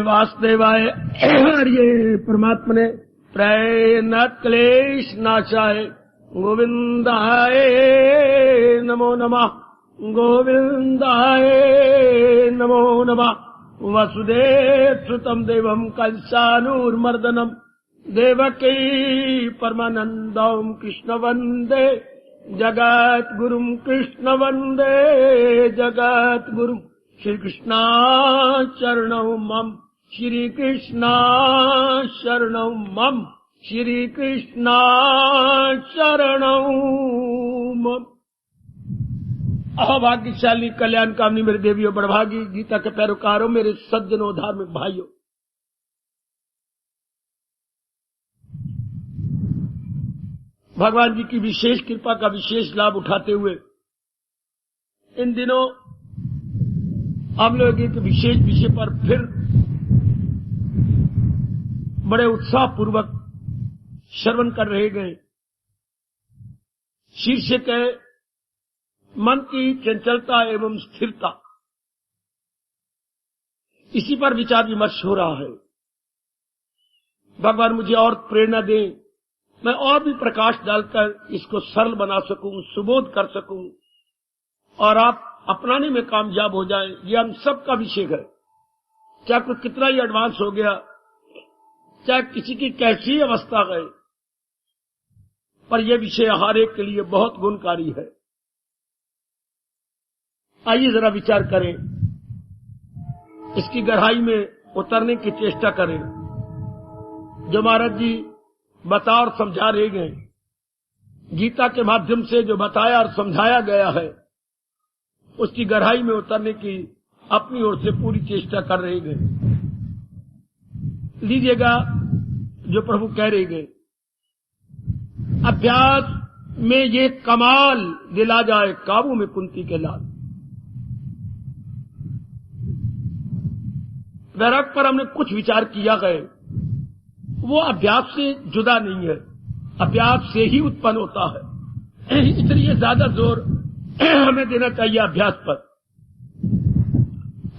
वासुदेवाय हरिये परमात्मने प्रयनत क्लेश नाशाय गोविंदाय नमो नमः गोविंदाय नमो नमः वसुदेव सुतम देवम कंसानुर्मर्दनम देवकी परमानंदम कृष्ण वंदे जगत गुरुम कृष्ण वंदे जगत गुरुम श्री कृष्णा शरणौ मम श्री कृष्णा शरणौ मम श्री कृष्णा शरणौ मम। अभाग्यशाली कल्याण कामनी मेरे देवियों बड़भागी गीता के पैरोकारों मेरे सज्जनों धार्मिक भाइयों, भगवान जी की विशेष कृपा का विशेष लाभ उठाते हुए इन दिनों हम लोग एक विशेष विषय पर फिर बड़े उत्साह पूर्वक श्रवण कर रहे गए। शीर्षक है मन की चंचलता एवं स्थिरता। इसी पर विचार विमर्श हो रहा है। भगवान मुझे और प्रेरणा दें, मैं और भी प्रकाश डालकर इसको सरल बना सकूं, सुबोध कर सकूं और आप अपनाने में कामयाब हो जाए। ये हम सबका विषय है, चाहे कोई कितना ही एडवांस हो गया, चाहे किसी की कैसी अवस्था गए, पर यह विषय हर एक के लिए बहुत गुणकारी है। आइए जरा विचार करें, इसकी गहराई में उतरने की चेष्टा करें। जो महाराज जी बता और समझा रहे गए, गीता के माध्यम से जो बताया और समझाया गया है, उसकी गहराई में उतरने की अपनी ओर से पूरी चेष्टा कर रहे गए। लीजिएगा जो प्रभु कह रहे गए, अभ्यास में ये कमाल दिला जाए काबू में कुंती के लाल। वैराग पर हमने कुछ विचार किया गए, वो अभ्यास से जुदा नहीं है, अभ्यास से ही उत्पन्न होता है। इसलिए ज्यादा जोर हमें देना चाहिए अभ्यास पर।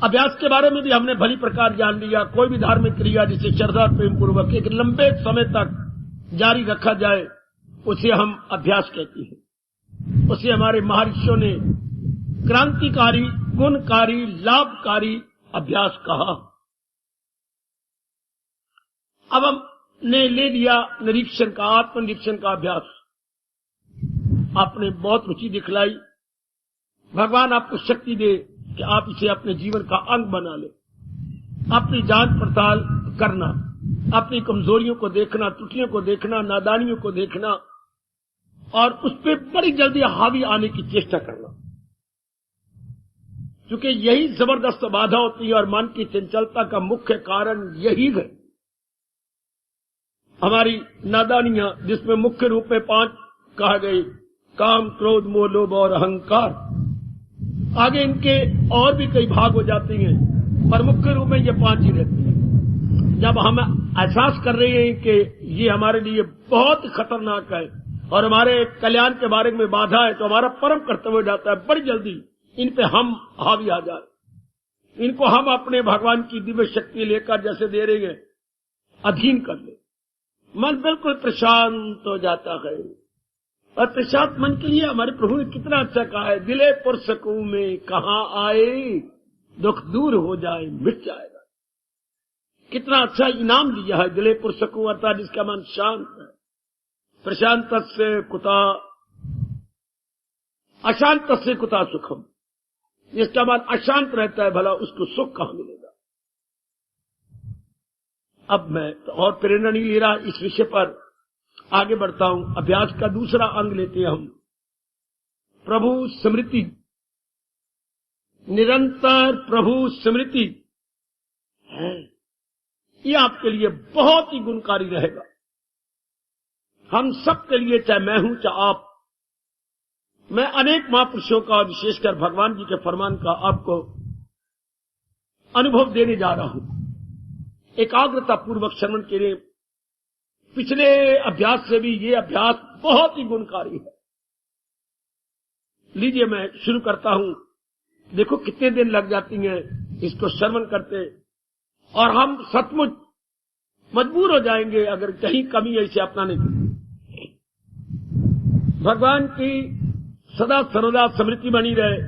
अभ्यास के बारे में भी हमने भली प्रकार जान लिया। कोई भी धार्मिक क्रिया जिसे श्रद्धा प्रेम पूर्वक एक लंबे समय तक जारी रखा जाए, उसे हम अभ्यास कहते हैं। उसे हमारे महर्षियों ने क्रांतिकारी, गुणकारी, लाभकारी अभ्यास कहा। अब हमने ले लिया निरीक्षण का, आत्मनिरीक्षण का अभ्यास। आपने बहुत रुचि दिखलाई। भगवान आपको शक्ति दे कि आप इसे अपने जीवन का अंग बना ले। अपनी जांच पड़ताल करना, अपनी कमजोरियों को देखना, त्रुटियों को देखना, नादानियों को देखना और उस पर बड़ी जल्दी हावी आने की चेष्टा करना, क्योंकि यही जबरदस्त बाधा होती है और मन की चंचलता का मुख्य कारण यही है। हमारी नादानियां, जिसमें मुख्य रूप में 5 कहा गई, काम, क्रोध, मोह, लोभ और अहंकार। आगे इनके और भी कई भाग हो जाते हैं, पर मुख्य रूप में ये 5 ही रहती हैं। जब हम एहसास कर रहे हैं कि ये हमारे लिए बहुत खतरनाक है और हमारे कल्याण के बारे में बाधा है, तो हमारा परम कर्तव्य हो जाता है बड़ी जल्दी इन पे हम हावी आ जाए। इनको हम अपने भगवान की दिव्य शक्ति लेकर जैसे दे रहे हैं, अधीन कर ले। मन बिल्कुल प्रशांत हो जाता है। और प्रशांत मन के लिए हमारे प्रभु ने कितना अच्छा कहा है, दिले पुरसकू में कहाँ आए, दुख दूर हो जाए मिट जाएगा। कितना अच्छा इनाम दिया है दिले पुरसकू, अर्थात जिसका मन शांत है। प्रशांत से कुता अशांत से कुता सुखम, जिसका मन अशांत रहता है भला उसको सुख कहां मिलेगा। अब मैं तो और प्रेरणा नहीं ले रहा, इस विषय पर आगे बढ़ता हूं। अभ्यास का दूसरा अंग लेते हैं हम, प्रभु स्मृति। निरंतर प्रभु स्मृति है, ये आपके लिए बहुत ही गुणकारी रहेगा। हम सब के लिए, चाहे मैं हूं चाहे आप, मैं अनेक महापुरुषों का, विशेषकर भगवान जी के फरमान का आपको अनुभव देने जा रहा हूं। एकाग्रता पूर्वक श्रवण के लिए पिछले अभ्यास से भी ये अभ्यास बहुत ही गुणकारी है। लीजिए मैं शुरू करता हूं। देखो कितने दिन लग जाती हैं इसको श्रवण करते, और हम सचमुच मजबूर हो जाएंगे अगर कहीं कमी ऐसे अपनाने की। भगवान की सदा सर्वदा स्मृति बनी रहे।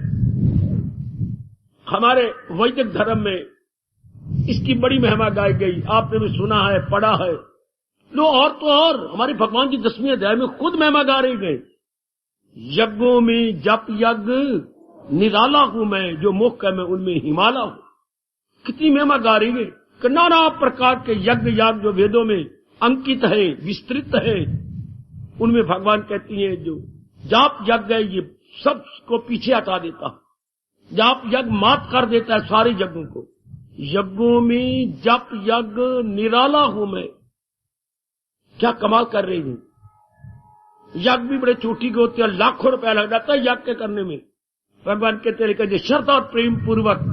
हमारे वैदिक धर्म में इसकी बड़ी महिमा गाई गई, आपने भी सुना है, पढ़ा है। लो और तो और हमारे भगवान की 10वीं अध्याय में खुद महिमा गा रहे गए, यज्ञों में जप यज्ञ निराला हूं मैं, जो मोक्ष है मैं उनमें हिमाला हूं। कितनी महिमा गा रही है कि नाना प्रकार के यज्ञ याग जो वेदों में अंकित है, विस्तृत है, उनमें भगवान कहती हैं जो जाप यज्ञ है ये सबको पीछे हटा देता है, जाप यज्ञ मात कर देता है सारे यज्ञों को। यज्ञों में जप यज्ञ निराला हूं मैं। क्या कमाल कर रही हूं। यज्ञ भी बड़े चोटी के होते हैं, लाखों रुपया लग जाता है यज्ञ के करने में। भगवान कहते हैं जो श्रद्धा और प्रेम पूर्वक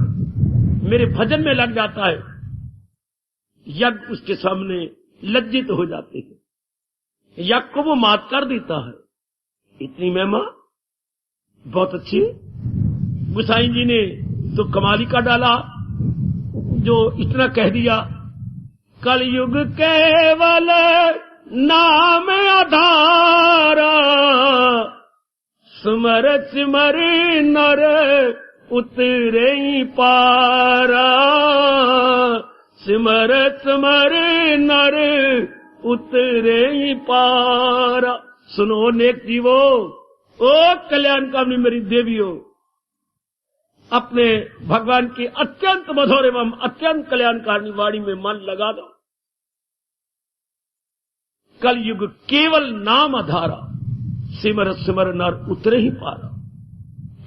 मेरे भजन में लग जाता है, यज्ञ उसके सामने लज्जित हो जाते हैं, यज्ञ को वो मात कर देता है। इतनी महिमा बहुत अच्छी। गुसाई जी ने तो कमाली का डाला, जो इतना कह दिया, कलयुग केवल नाम आधारा, सुमर सिमर नर उतरे पारा, सिमर सिमर नर उतरे पारा। सुनो नेक जीवो, ओ कल्याणकामी मेरी देवियों, अपने भगवान की अत्यंत मधुर एवं अत्यंत कल्याणकारिणी वाणी में मन लगा दो। कलयुग केवल नाम आधारा, सिमर सिमर नर उतरे ही पारा।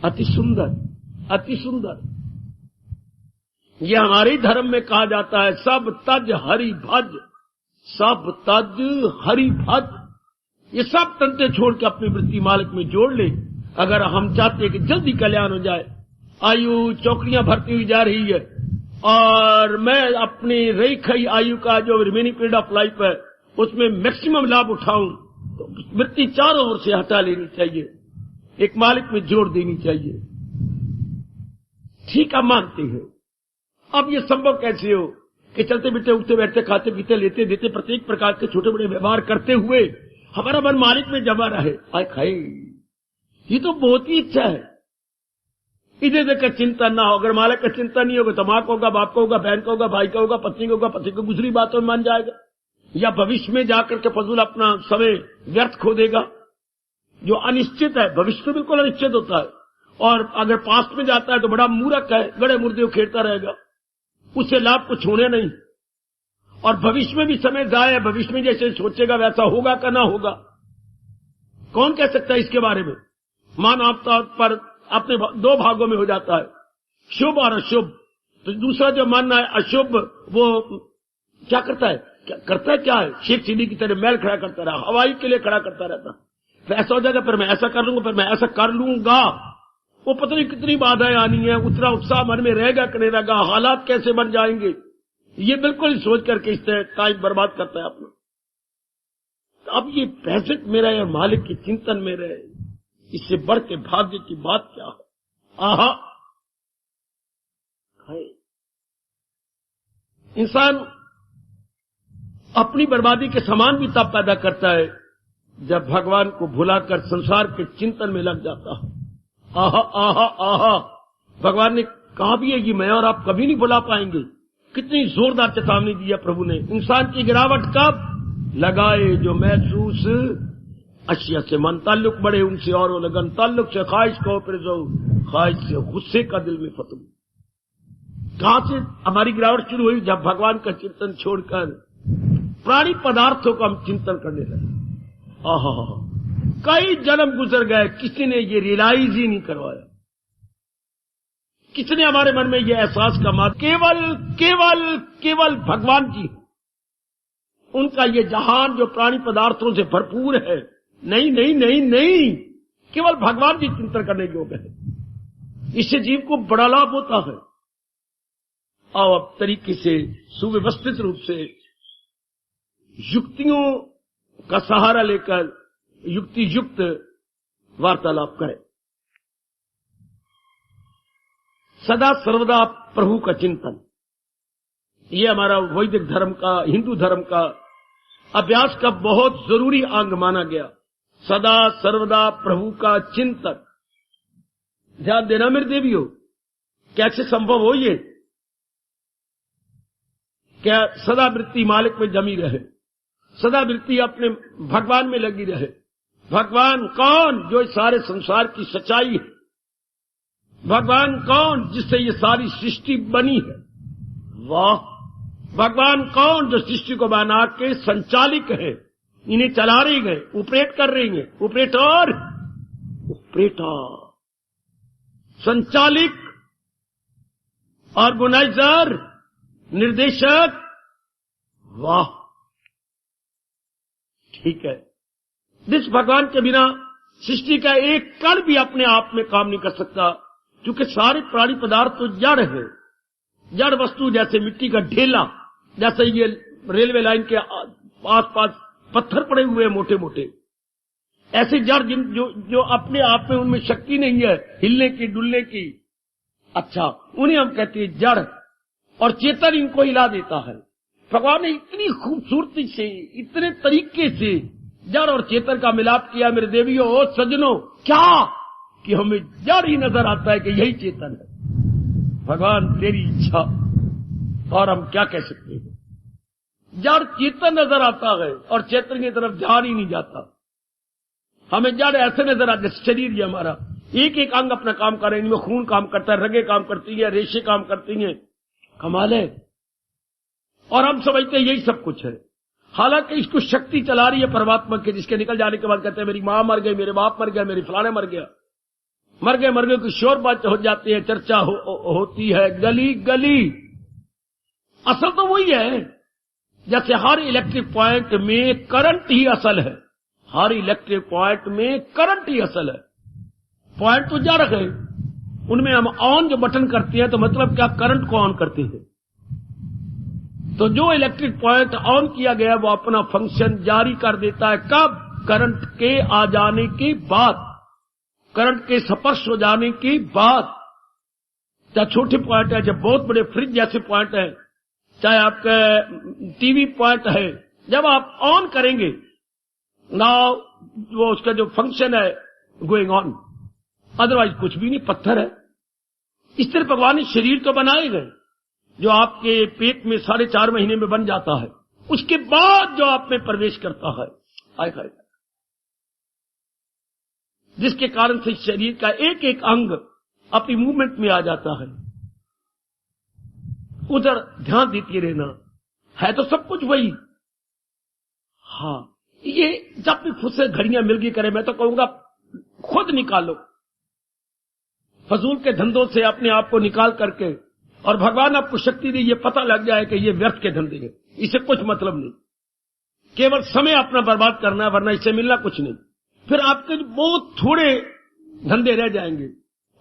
अति सुंदर, अति सुंदर। यह हमारे धर्म में कहा जाता है, सब तज हरि भज, सब तज हरि भज। ये सब तंत्र छोड़ के अपनी वृत्ति मालिक में जोड़ ले। अगर हम चाहते हैं कि जल्दी कल्याण हो जाए, आयु चौकड़ियां भरती हुई जा रही है और मैं अपनी रही खई आयु का जो रिमेनिंग पीरियड ऑफ लाइफ है उसमें मैक्सिमम लाभ उठाऊं, तो वृत्ति चारों ओर से हटा लेनी चाहिए, एक मालिक में जोड़ देनी चाहिए। ठीक है, मानते हैं। अब ये संभव कैसे हो कि चलते बिलते उठते बैठते खाते पीते लेते देते प्रत्येक प्रकार के छोटे बड़े व्यवहार करते हुए हमारा मन मालिक में जमा रहे। आय खाए, ये तो बहुत ही इच्छा है। इधर उधर का चिंता ना हो। अगर मालिक का चिंता नहीं होगा तो मां का होगा, बाप का होगा, बहन का होगा, भाई का होगा, पत्नी का होगा, पति को दूसरी बातों में मान जाएगा, या भविष्य में जाकर के फजूल अपना समय व्यर्थ खो देगा। जो अनिश्चित है, भविष्य तो बिल्कुल अनिश्चित होता है, और अगर पास्ट में जाता है तो बड़ा मूर्ख है, गड़े मुर्दे खेलता रहेगा, उससे लाभ कुछ होने नहीं। और भविष्य में भी समय जाए है, भविष्य में जैसे सोचेगा वैसा होगा का ना होगा, कौन कह सकता है इसके बारे में। मान आपतौर पर अपने दो भागों में हो जाता है, शुभ और अशुभ। तो दूसरा जो मानना है अशुभ, वो क्या करता है, क्या है, शेख सीढ़ी की तरह मैल खड़ा करता रहा, हवाई के लिए खड़ा करता रहता। फिर ऐसा हो जाएगा, फिर मैं ऐसा कर लूंगा, फिर मैं ऐसा कर लूंगा। वो पता नहीं कितनी बाधाएं आनी है, उतना उत्साह मन में रहेगा कि नहीं रहेगा, हालात कैसे बन जाएंगे, ये बिल्कुल सोच करके इस तरह टाइम बर्बाद करता है अपना। तो अब ये पैसे मेरा या मालिक के चिंतन में रहे, इससे बढ़ के भाग्य की बात क्या है। आहा, इंसान अपनी बर्बादी के समान भी तब पैदा करता है जब भगवान को भुलाकर संसार के चिंतन में लग जाता है। आहा आहा आहा, भगवान ने कहा भी है कि मैं और आप कभी नहीं भुला पाएंगे। कितनी जोरदार चेतावनी दी है प्रभु ने। इंसान की गिरावट कब लगाए, जो महसूस अशिया से मन ताल्लुक बढ़े उनसे और वो लगन, ताल्लुक से ख्वाहिश को फिर जो ख्वाहिश से गुस्से का दिल में फतू। कहां से हमारी गिरावट शुरू हुई, जब भगवान का चिंतन छोड़कर प्राणी पदार्थों का हम चिंतन करने लगे। आहा, कई जन्म गुजर गए, किसी ने ये रियलाइज ही नहीं करवाया, किसने हमारे मन में ये एहसास का केवल केवल केवल भगवान जी, उनका ये जहान जो प्राणी पदार्थों से भरपूर है, नहीं नहीं नहीं नहीं, केवल भगवान जी चिंतन करने योग्य है। इससे जीव को बड़ा लाभ होता है। आओ अब तरीके से सुव्यवस्थित रूप से युक्तियों का सहारा लेकर युक्ति युक्त वार्तालाप करें। सदा सर्वदा प्रभु का चिंतन, ये हमारा वैदिक धर्म का, हिंदू धर्म का अभ्यास का बहुत जरूरी अंग माना गया। सदा सर्वदा प्रभु का चिंतन। ध्यान देना मेरे देवियों, कैसे संभव हो ये? क्या सदा वृत्ति मालिक में जमी रहे, सदा वृत्ति अपने भगवान में लगी रहे। भगवान कौन? जो इस सारे संसार की सच्चाई है। भगवान कौन? जिससे ये सारी सृष्टि बनी है। वाह! भगवान कौन? जो सृष्टि को बना के संचालिक है, इन्हें चला रही है, ऑपरेट कर रही है। ऑपरेटर, ऑपरेटर, संचालिक, ऑर्गेनाइजर, निर्देशक। वाह! ठीक है। जिस भगवान के बिना सृष्टि का एक कण भी अपने आप में काम नहीं कर सकता, क्योंकि सारे प्राणी पदार्थ तो जड़ है। जड़ वस्तु जैसे मिट्टी का ढेला, जैसे ये रेलवे लाइन के आस-पास पत्थर पड़े हुए हैं मोटे मोटे, ऐसे जड़ जो अपने आप में उनमें शक्ति नहीं है हिलने की, डुलने की। अच्छा, उन्हें हम कहते हैं जड़, और चेतन इनको हिला देता है। भगवान ने इतनी खूबसूरती से, इतने तरीके से जड़ और चेतन का मिलाप किया मेरे देवियों और सज्जनों, क्या कि हमें जड़ ही नजर आता है कि यही चेतन है। भगवान तेरी इच्छा, और हम क्या कह सकते हैं। जड़ चेतन नजर आता है और चेतन की तरफ ध्यान ही नहीं जाता। हमें जड़ ऐसे नजर आता है, शरीर ये हमारा एक एक अंग अपना काम कर रहे हैं। इनमें खून काम करता है, रगें काम करती है, रेशे काम करती हैं। कमाल है। और हम समझते हैं यही सब कुछ है, हालांकि इसको शक्ति चला रही है परमात्मा की, जिसके निकल जाने के बाद कहते हैं मेरी मां मर गई, मेरे बाप मर गया, मेरी फलाने मर गया, मर गए की शोर बात हो जाती है, चर्चा होती है गली गली। असल तो वही है, जैसे हर इलेक्ट्रिक पॉइंट में करंट ही असल है। हर इलेक्ट्रिक पॉइंट में करंट ही असल है। पॉइंट तो जड़ है, उनमें हम ऑन जो बटन करते हैं तो मतलब क्या, करंट को ऑन करते हैं। तो जो इलेक्ट्रिक पॉइंट ऑन किया गया वो अपना फंक्शन जारी कर देता है। कब? करंट के आ जाने के बाद, करंट के स्पर्श हो जाने के बाद। चाहे छोटे पॉइंट है, चाहे बहुत बड़े फ्रिज जैसे पॉइंट है, चाहे आपका टीवी पॉइंट है, जब आप ऑन करेंगे नाउ वो उसका जो फंक्शन है गोइंग ऑन, अदरवाइज कुछ भी नहीं, पत्थर है। इस तरह भगवान ने शरीर तो बनाए गए जो आपके पेट में 4.5 महीने में बन जाता है, उसके बाद जो आप में प्रवेश करता है, आए खाए, जिसके कारण से शरीर का एक एक अंग अपनी मूवमेंट में आ जाता है। उधर ध्यान देते रहना है तो सब कुछ वही। हाँ, ये जब भी खुद से घड़ियां मिल गई करें, मैं तो कहूंगा खुद निकालो फजूल के धंधों से अपने आप को निकाल करके, और भगवान आपको शक्ति दी, ये पता लग जाए कि ये व्यर्थ के धंधे हैं, इससे कुछ मतलब नहीं, केवल समय अपना बर्बाद करना है, वरना इससे मिलना कुछ नहीं। फिर आपके बहुत थोड़े धंधे रह जाएंगे।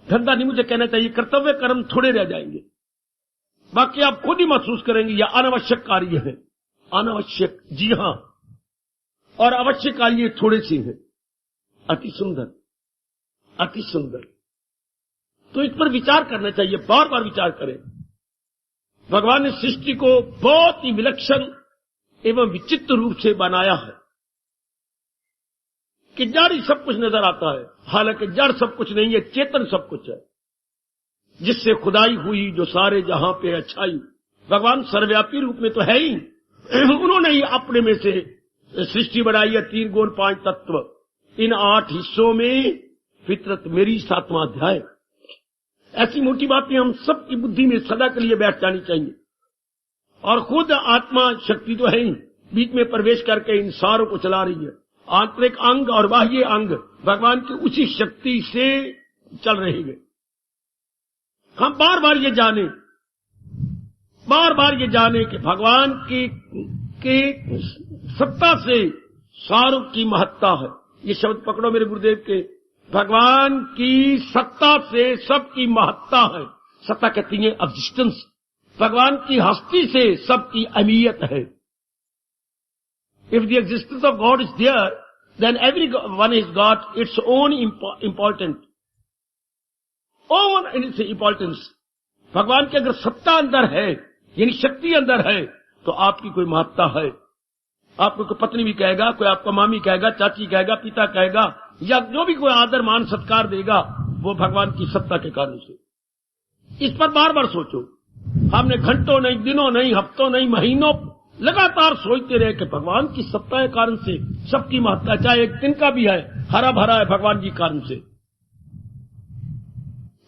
धंधा नहीं मुझे कहना चाहिए, कर्तव्य कर्म थोड़े रह जाएंगे, बाकी आप खुद ही महसूस करेंगे यह अनावश्यक कार्य है। अनावश्यक, जी हां, और आवश्यक कार्य थोड़े से हैं। अति सुंदर, अति सुंदर। तो इस पर विचार करना चाहिए, बार बार विचार करें। भगवान ने सृष्टि को बहुत ही विलक्षण एवं विचित्र रूप से बनाया है कि जड़ ही सब कुछ नजर आता है, हालांकि जड़ सब कुछ नहीं है, चेतन सब कुछ है, जिससे खुदाई हुई जो सारे जहां पे अच्छाई। भगवान सर्वव्यापी रूप में तो है ही, उन्होंने ही अपने में से सृष्टि बनाई है। 3 गुण 5 तत्व, इन 8 हिस्सों में फितरत मेरी 7वां अध्याय। ऐसी मोटी बातें हम सबकी बुद्धि में सदा के लिए बैठ जानी चाहिए। और खुद आत्मा शक्ति तो है ही, बीच में प्रवेश करके इन सारों को चला रही है। आंतरिक अंग और बाह्य अंग भगवान की उसी शक्ति से चल रहे हैं। हम बार बार ये जाने, बार बार ये जाने कि भगवान की सत्ता से सारों की महत्ता है। ये शब्द पकड़ो मेरे गुरुदेव के, भगवान की सत्ता से सबकी महत्ता है। सत्ता कहती है एग्जिस्टेंस। भगवान की हस्ती से सबकी अहमियत है। If the existence of God is there, then every one is got its own important, own in its importance. भगवान की अगर सत्ता अंदर है, यानी शक्ति अंदर है तो आपकी कोई महत्ता है। आपको कोई पत्नी भी कहेगा, कोई आपका मामी कहेगा, चाची कहेगा, पिता कहेगा, या जो भी कोई आदर मान सत्कार देगा, वो भगवान की सत्ता के कारण से। इस पर बार बार सोचो। हमने घंटों नहीं, दिनों नहीं, हफ्तों नहीं, महीनों लगातार सोचते रहे कि भगवान की सत्ता के कारण से सबकी महत्ता, चाहे एक दिन का भी है, हरा भरा है भगवान जी के कारण से।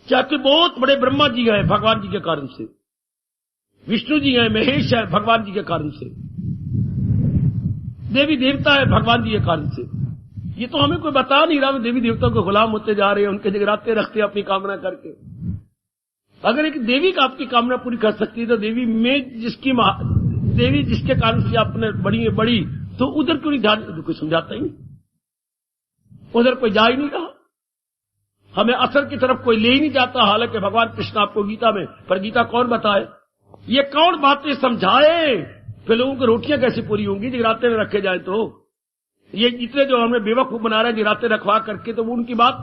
चाहे बहुत बड़े ब्रह्मा जी है भगवान जी के कारण से, विष्णु जी है, महेश है भगवान जी के कारण से, देवी देवता है भगवान जी के कारण से। ये तो हमें कोई बता नहीं रहा, देवी देवताओं के गुलाम होते जा रहे हैं, उनके जगराते रखते अपनी कामना करके। अगर एक देवी का आपकी कामना पूरी कर सकती है तो देवी में देवी जिसके कारण से आपने बड़ी तो उधर क्यों नहीं ध्यान, कोई समझाता ही नहीं, उधर कोई जा ही नहीं रहा। हमें असर की तरफ कोई ले ही नहीं जाता। हालांकि भगवान कृष्ण आपको गीता में, पर गीता कौन बताए, ये कौन बातें समझाए, फिर लोगों की रोटियां कैसे पूरी होंगी जगराते में रखे जाए तो। ये इतने जो हमें बेवकूफ बना रहे हैं जगराते रखवा करके, तो उनकी बात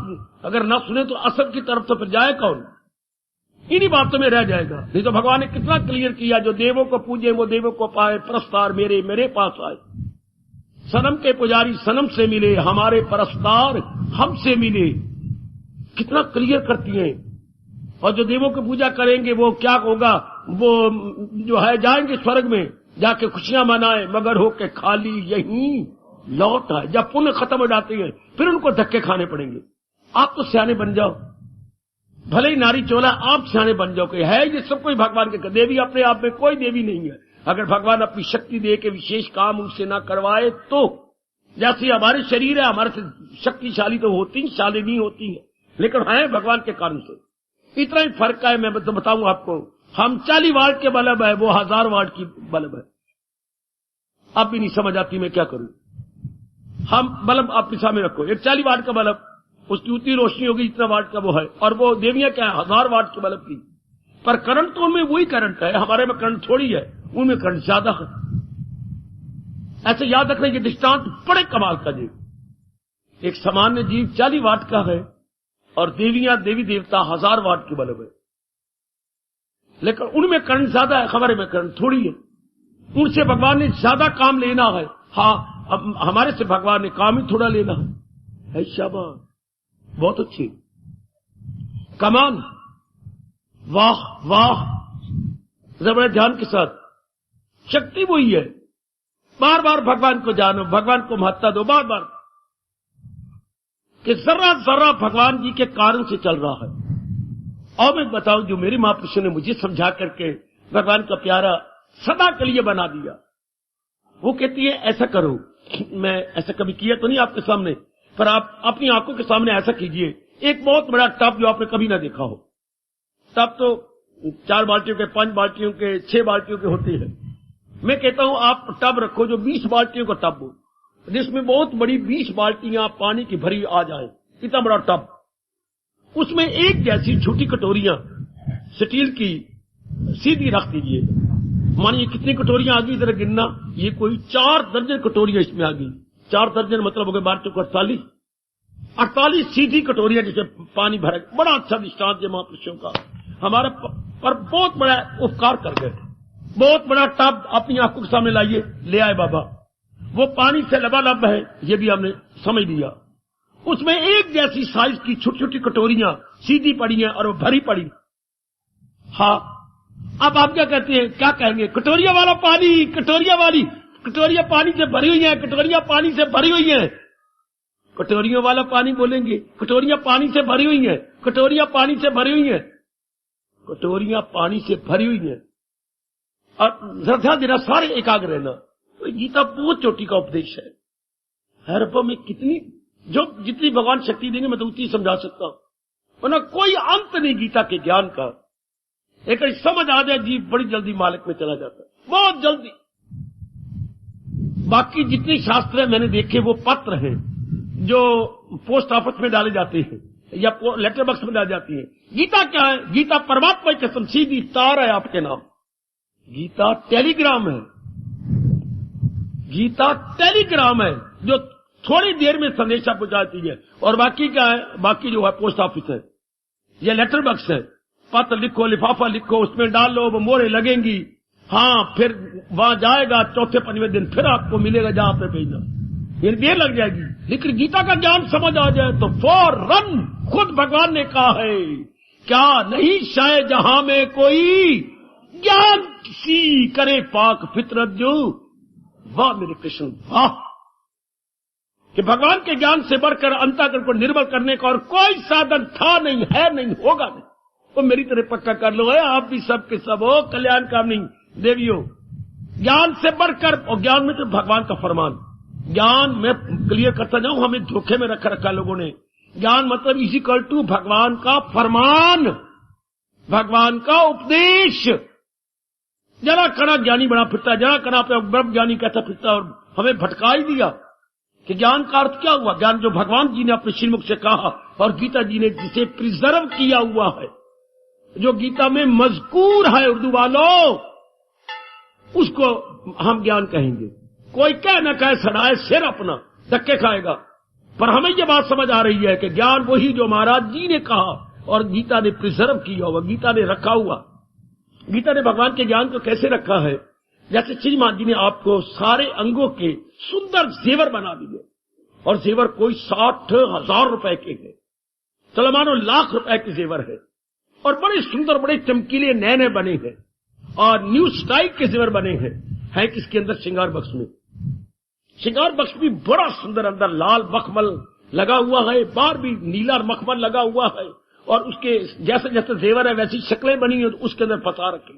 अगर ना सुने तो असर की तरफ तो फिर जाए कौन, इन्हीं बातों में रह जाएगा। नहीं तो भगवान ने कितना क्लियर किया, जो देवों को पूजे वो देवों को पाए, परस्तार मेरे पास आए। सनम के पुजारी सनम से मिले, हमारे परस्तार हमसे मिले, कितना क्लियर करती हैं। और जो देवों की पूजा करेंगे वो क्या होगा, वो जो है जाएंगे स्वर्ग में, जाके खुशियां मनाए, मगर होके खाली यहीं लौट आए। जब पुण्य खत्म हो जाते हैं फिर उनको धक्के खाने पड़ेंगे। आप तो सियाने बन जाओ, भले ही नारी चोला, आप सियाने बन जाओ। कि है ये सब कोई भगवान के, देवी अपने आप में कोई देवी नहीं है। अगर भगवान अपनी शक्ति दे के विशेष काम उनसे ना करवाए तो, जैसे हमारे शरीर है, हमारे से शक्तिशाली तो होती, शालिनी होती है, लेकिन है भगवान के कारण से। इतना ही फर्क है। मैं तो बताऊं आपको, हम 40 वाट के बल्ब है, वो 1000 वाट की बल्ब है। अब भी नहीं समझ आती मैं क्या करूं। हम बल्ब अपने सामने रखो, एक 40 वाट का बल्ब, उसकी उतनी रोशनी होगी जितना वाट का वो है, और वो देवियां क्या है 1000 वाट के बल्ब की, पर करंट तो उनमें वही करंट है, हमारे में करंट थोड़ी है, उनमें करंट ज्यादा है। ऐसे याद रखने के दृष्टांत बड़े कमाल का जी। एक सामान्य जीव 40 वाट का है और देवियां देवी देवता 1000 वाट के बल्ब है, लेकिन उनमें करंट ज्यादा है, हमारे में करंट थोड़ी है। उनसे भगवान ने ज्यादा काम लेना है, हाँ हमारे से भगवान ने काम ही थोड़ा लेना है। शाबाश, बहुत अच्छी कमान, वाह वाह, जरा ध्यान के साथ। शक्ति वही है, बार बार भगवान को जानो, भगवान को महत्ता दो, बार बार कि जरा जरा भगवान जी के कारण से चल रहा है। और मैं बताऊं, जो मेरी महापुरुषों ने मुझे समझा करके भगवान का प्यारा सदा के लिए बना दिया, वो कहती है ऐसा करो। मैं ऐसा कभी किया तो नहीं आपके सामने, पर आप अपनी आंखों के सामने ऐसा कीजिए। एक बहुत बड़ा टब जो आपने कभी ना देखा हो, टब तो 4 बाल्टियों के, 5 बाल्टियों के, 6 बाल्टियों के होते हैं। मैं कहता हूं आप टब रखो जो 20 बाल्टियों का टब हो, जिसमें बहुत बड़ी 20 बाल्टियां पानी की भरी आ जाए, इतना बड़ा टब। उसमें एक जैसी छोटी कटोरियां स्टील की सीधी रख दीजिए। मानिए कितनी कटोरियां आ गई, जरा गिनना, ये कोई 4 दर्जन कटोरियां इसमें आ गई। 4 दर्जन मतलब हो गए 12 को 48 सीधी कटोरियां जिसे पानी भरा। बड़ा अच्छा दृष्टांत है महापुरुषों का, हमारे पर बहुत बड़ा उपकार कर गए। बहुत बड़ा टब अपनी आंखों के सामने लाइए, ले आए बाबा, वो पानी से लबालब है, ये भी हमने समझ लिया। उसमें एक जैसी साइज की छोटी छोटी कटोरियां सीधी पड़ी हैं और वो भरी पड़ी। हाँ, अब आप क्या कहते हैं, क्या कहेंगे, कटोरिया वाला पानी, कटोरिया वाली, कटोरिया पानी से भरी हुई है, कटोरिया पानी से भरी हुई है। कटोरियों वाला पानी बोलेंगे, कटोरिया पानी से भरी हुई है, कटोरिया पानी से भरी हुई है, कटोरिया पानी से भरी हुई है। और श्रद्धा देना, सारे एकाग्र रहना। तो गीता बहुत चोटी का उपदेश है। हरपा में कितनी, जो जितनी भगवान शक्ति देंगे मैं तो उतनी समझा सकता हूं, वरना कोई अंत नहीं गीता के ज्ञान का। एक समझ आ जाए जीव बड़ी जल्दी मालिक में चला जाता है, बहुत जल्दी। बाकी जितने शास्त्र है मैंने देखे वो पत्र हैं जो पोस्ट ऑफिस में डाले जाते हैं या लेटर बॉक्स में डाली जाती है। गीता क्या है? गीता परमात्मा की कसम सीधी तार है आपके नाम। गीता टेलीग्राम है, गीता टेलीग्राम है जो थोड़ी देर में संदेशा पहुंचाती है। और बाकी क्या है? बाकी जो है पोस्ट ऑफिस है या लेटर बॉक्स है। पत्र लिखो, लिफाफा लिखो, उसमें डाल लो, वो मोहरें लगेंगी, हाँ, फिर वहां जाएगा, चौथे पंजवें दिन फिर आपको मिलेगा जहां पे भेजना, ये देर लग जाएगी। लेकिन गीता का ज्ञान समझ आ जाए तो फौरन खुद भगवान ने कहा है, क्या नहीं शायद जहां में कोई ज्ञान सी करे पाक फितरत जो। वाह मेरे कृष्ण, वाह, कि भगवान के ज्ञान से बढ़कर अंतःकरण को निर्मल करने का और कोई साधन था नहीं, है नहीं, होगा नहीं। तो मेरी तरह पक्का कर लो है, आप भी सब के सब हो कल्याण कामनी देवियों। ज्ञान से बढ़कर, और ज्ञान में तो भगवान का फरमान, ज्ञान में क्लियर करता जाऊं, हमें धोखे में रखा लोगों ने। ज्ञान मतलब इक्वल टू भगवान का फरमान, भगवान का उपदेश। जरा कना ज्ञानी बना फिरता, जरा कना पे ब्रह्म ज्ञानी कहता फिरता और हमें भटका ही दिया कि ज्ञान का अर्थ क्या हुआ। ज्ञान जो भगवान जी ने अपने श्रीमुख से कहा और गीता जी ने जिसे प्रिजर्व किया हुआ है, जो गीता में मजकूर है उर्दू वालों, उसको हम ज्ञान कहेंगे। कोई कह न कहे सड़ाए सिर अपना, धक्के खाएगा। पर हमें यह बात समझ आ रही है कि ज्ञान वही जो महाराज जी ने कहा और गीता ने प्रिजर्व किया हुआ, गीता ने रखा हुआ। गीता ने भगवान के ज्ञान को कैसे रखा है, जैसे श्रीमान जी ने आपको सारे अंगों के सुंदर जेवर बना दिए, और जेवर कोई 60,000 रुपए के है, चलो मानो लाख रुपए के जेवर है, और बड़े सुंदर बड़े चमकीले नए नए बने हैं, और न्यू स्टाइल के जेवर बने हैं। है किसके अंदर? श्रृंगार बक्स में। श्रृंगार बक्स भी बड़ा सुंदर, अंदर लाल मखमल लगा हुआ है, बाहर भी नीला मखमल लगा हुआ है, और उसके जैसे जैसे जेवर है वैसी शक्लें बनी है, तो उसके अंदर फंसा रखी।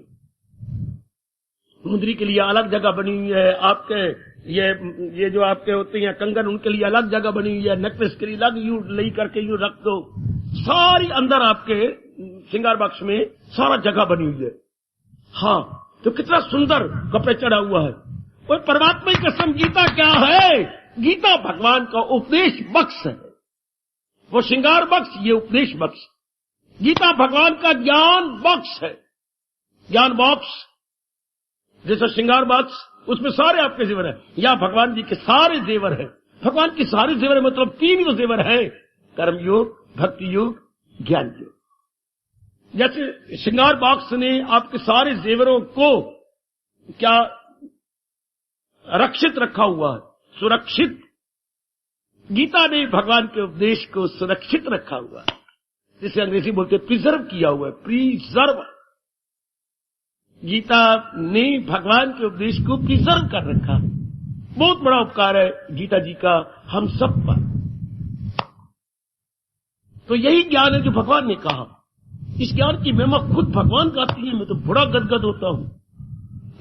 मुंदरी के लिए अलग जगह बनी हुई है, आपके ये जो आपके होते हैं कंगन, उनके लिए अलग जगह बनी हुई है, नेकलेस के लिए अलग, यूं ले करके यूं रख दो। सारी अंदर आपके श्रृंगार बक्स में सारा जगह बनी हुई है। हाँ, तो कितना सुंदर कपड़े चढ़ा हुआ है। वो परमात्मा की कसम, गीता क्या है? गीता भगवान का उपदेश बक्स है। वो श्रृंगार बक्स, ये उपदेश बक्स। गीता भगवान का ज्ञान बक्स है, ज्ञान बॉक्स। जैसा श्रृंगार बक्स, उसमें सारे आपके जेवर है, या भगवान जी के सारे जेवर है। भगवान के सारे जेवर मतलब 3 जो जेवर है, कर्मयोग, भक्ति योग, ज्ञान योग। जैसे श्रृंगार बॉक्स ने आपके सारे जेवरों को क्या रक्षित रखा हुआ है, सुरक्षित। गीता ने भगवान के उपदेश को सुरक्षित रखा हुआ है, जिसे अंग्रेजी बोलते प्रिजर्व किया हुआ है, प्रिजर्व। गीता ने भगवान के उपदेश को प्रिजर्व कर रखा है। बहुत बड़ा उपकार है गीता जी का हम सब पर। तो यही ज्ञान है जो भगवान ने कहा। इस ज्ञान की महिमा खुद भगवान गाती है। मैं तो बड़ा गदगद होता हूं।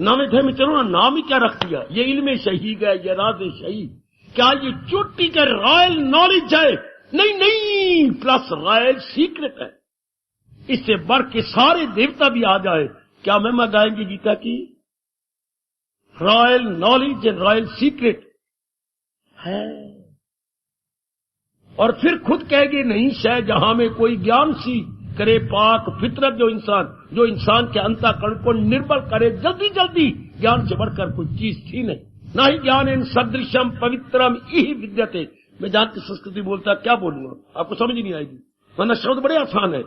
नामे थे में चलो ना, नाम ही क्या रख दिया? ये इल्म सही गए, ये राज सही। क्या ये चोटी का रॉयल नॉलेज है? नहीं नहीं, प्लस रॉयल सीक्रेट है। इससे बढ़ के सारे देवता भी आ जाए, क्या महिमा गाएंगे गीता की? Royal knowledge and royal secret है। और फिर खुद कहेंगे नहीं शायद जहां में कोई ज्ञान सी करे पाक फितरत, जो इंसान के अंतःकरण को निर्मल करे। जल्दी जल्दी ज्ञान से बढ़कर कोई चीज थी नहीं। ना ही ज्ञान इन सदृशम पवित्रम यही विद्यते। मैं जान की संस्कृति बोलता क्या बोलूंगा, आपको समझ ही नहीं आएगी, वरना शब्द बड़े आसान है।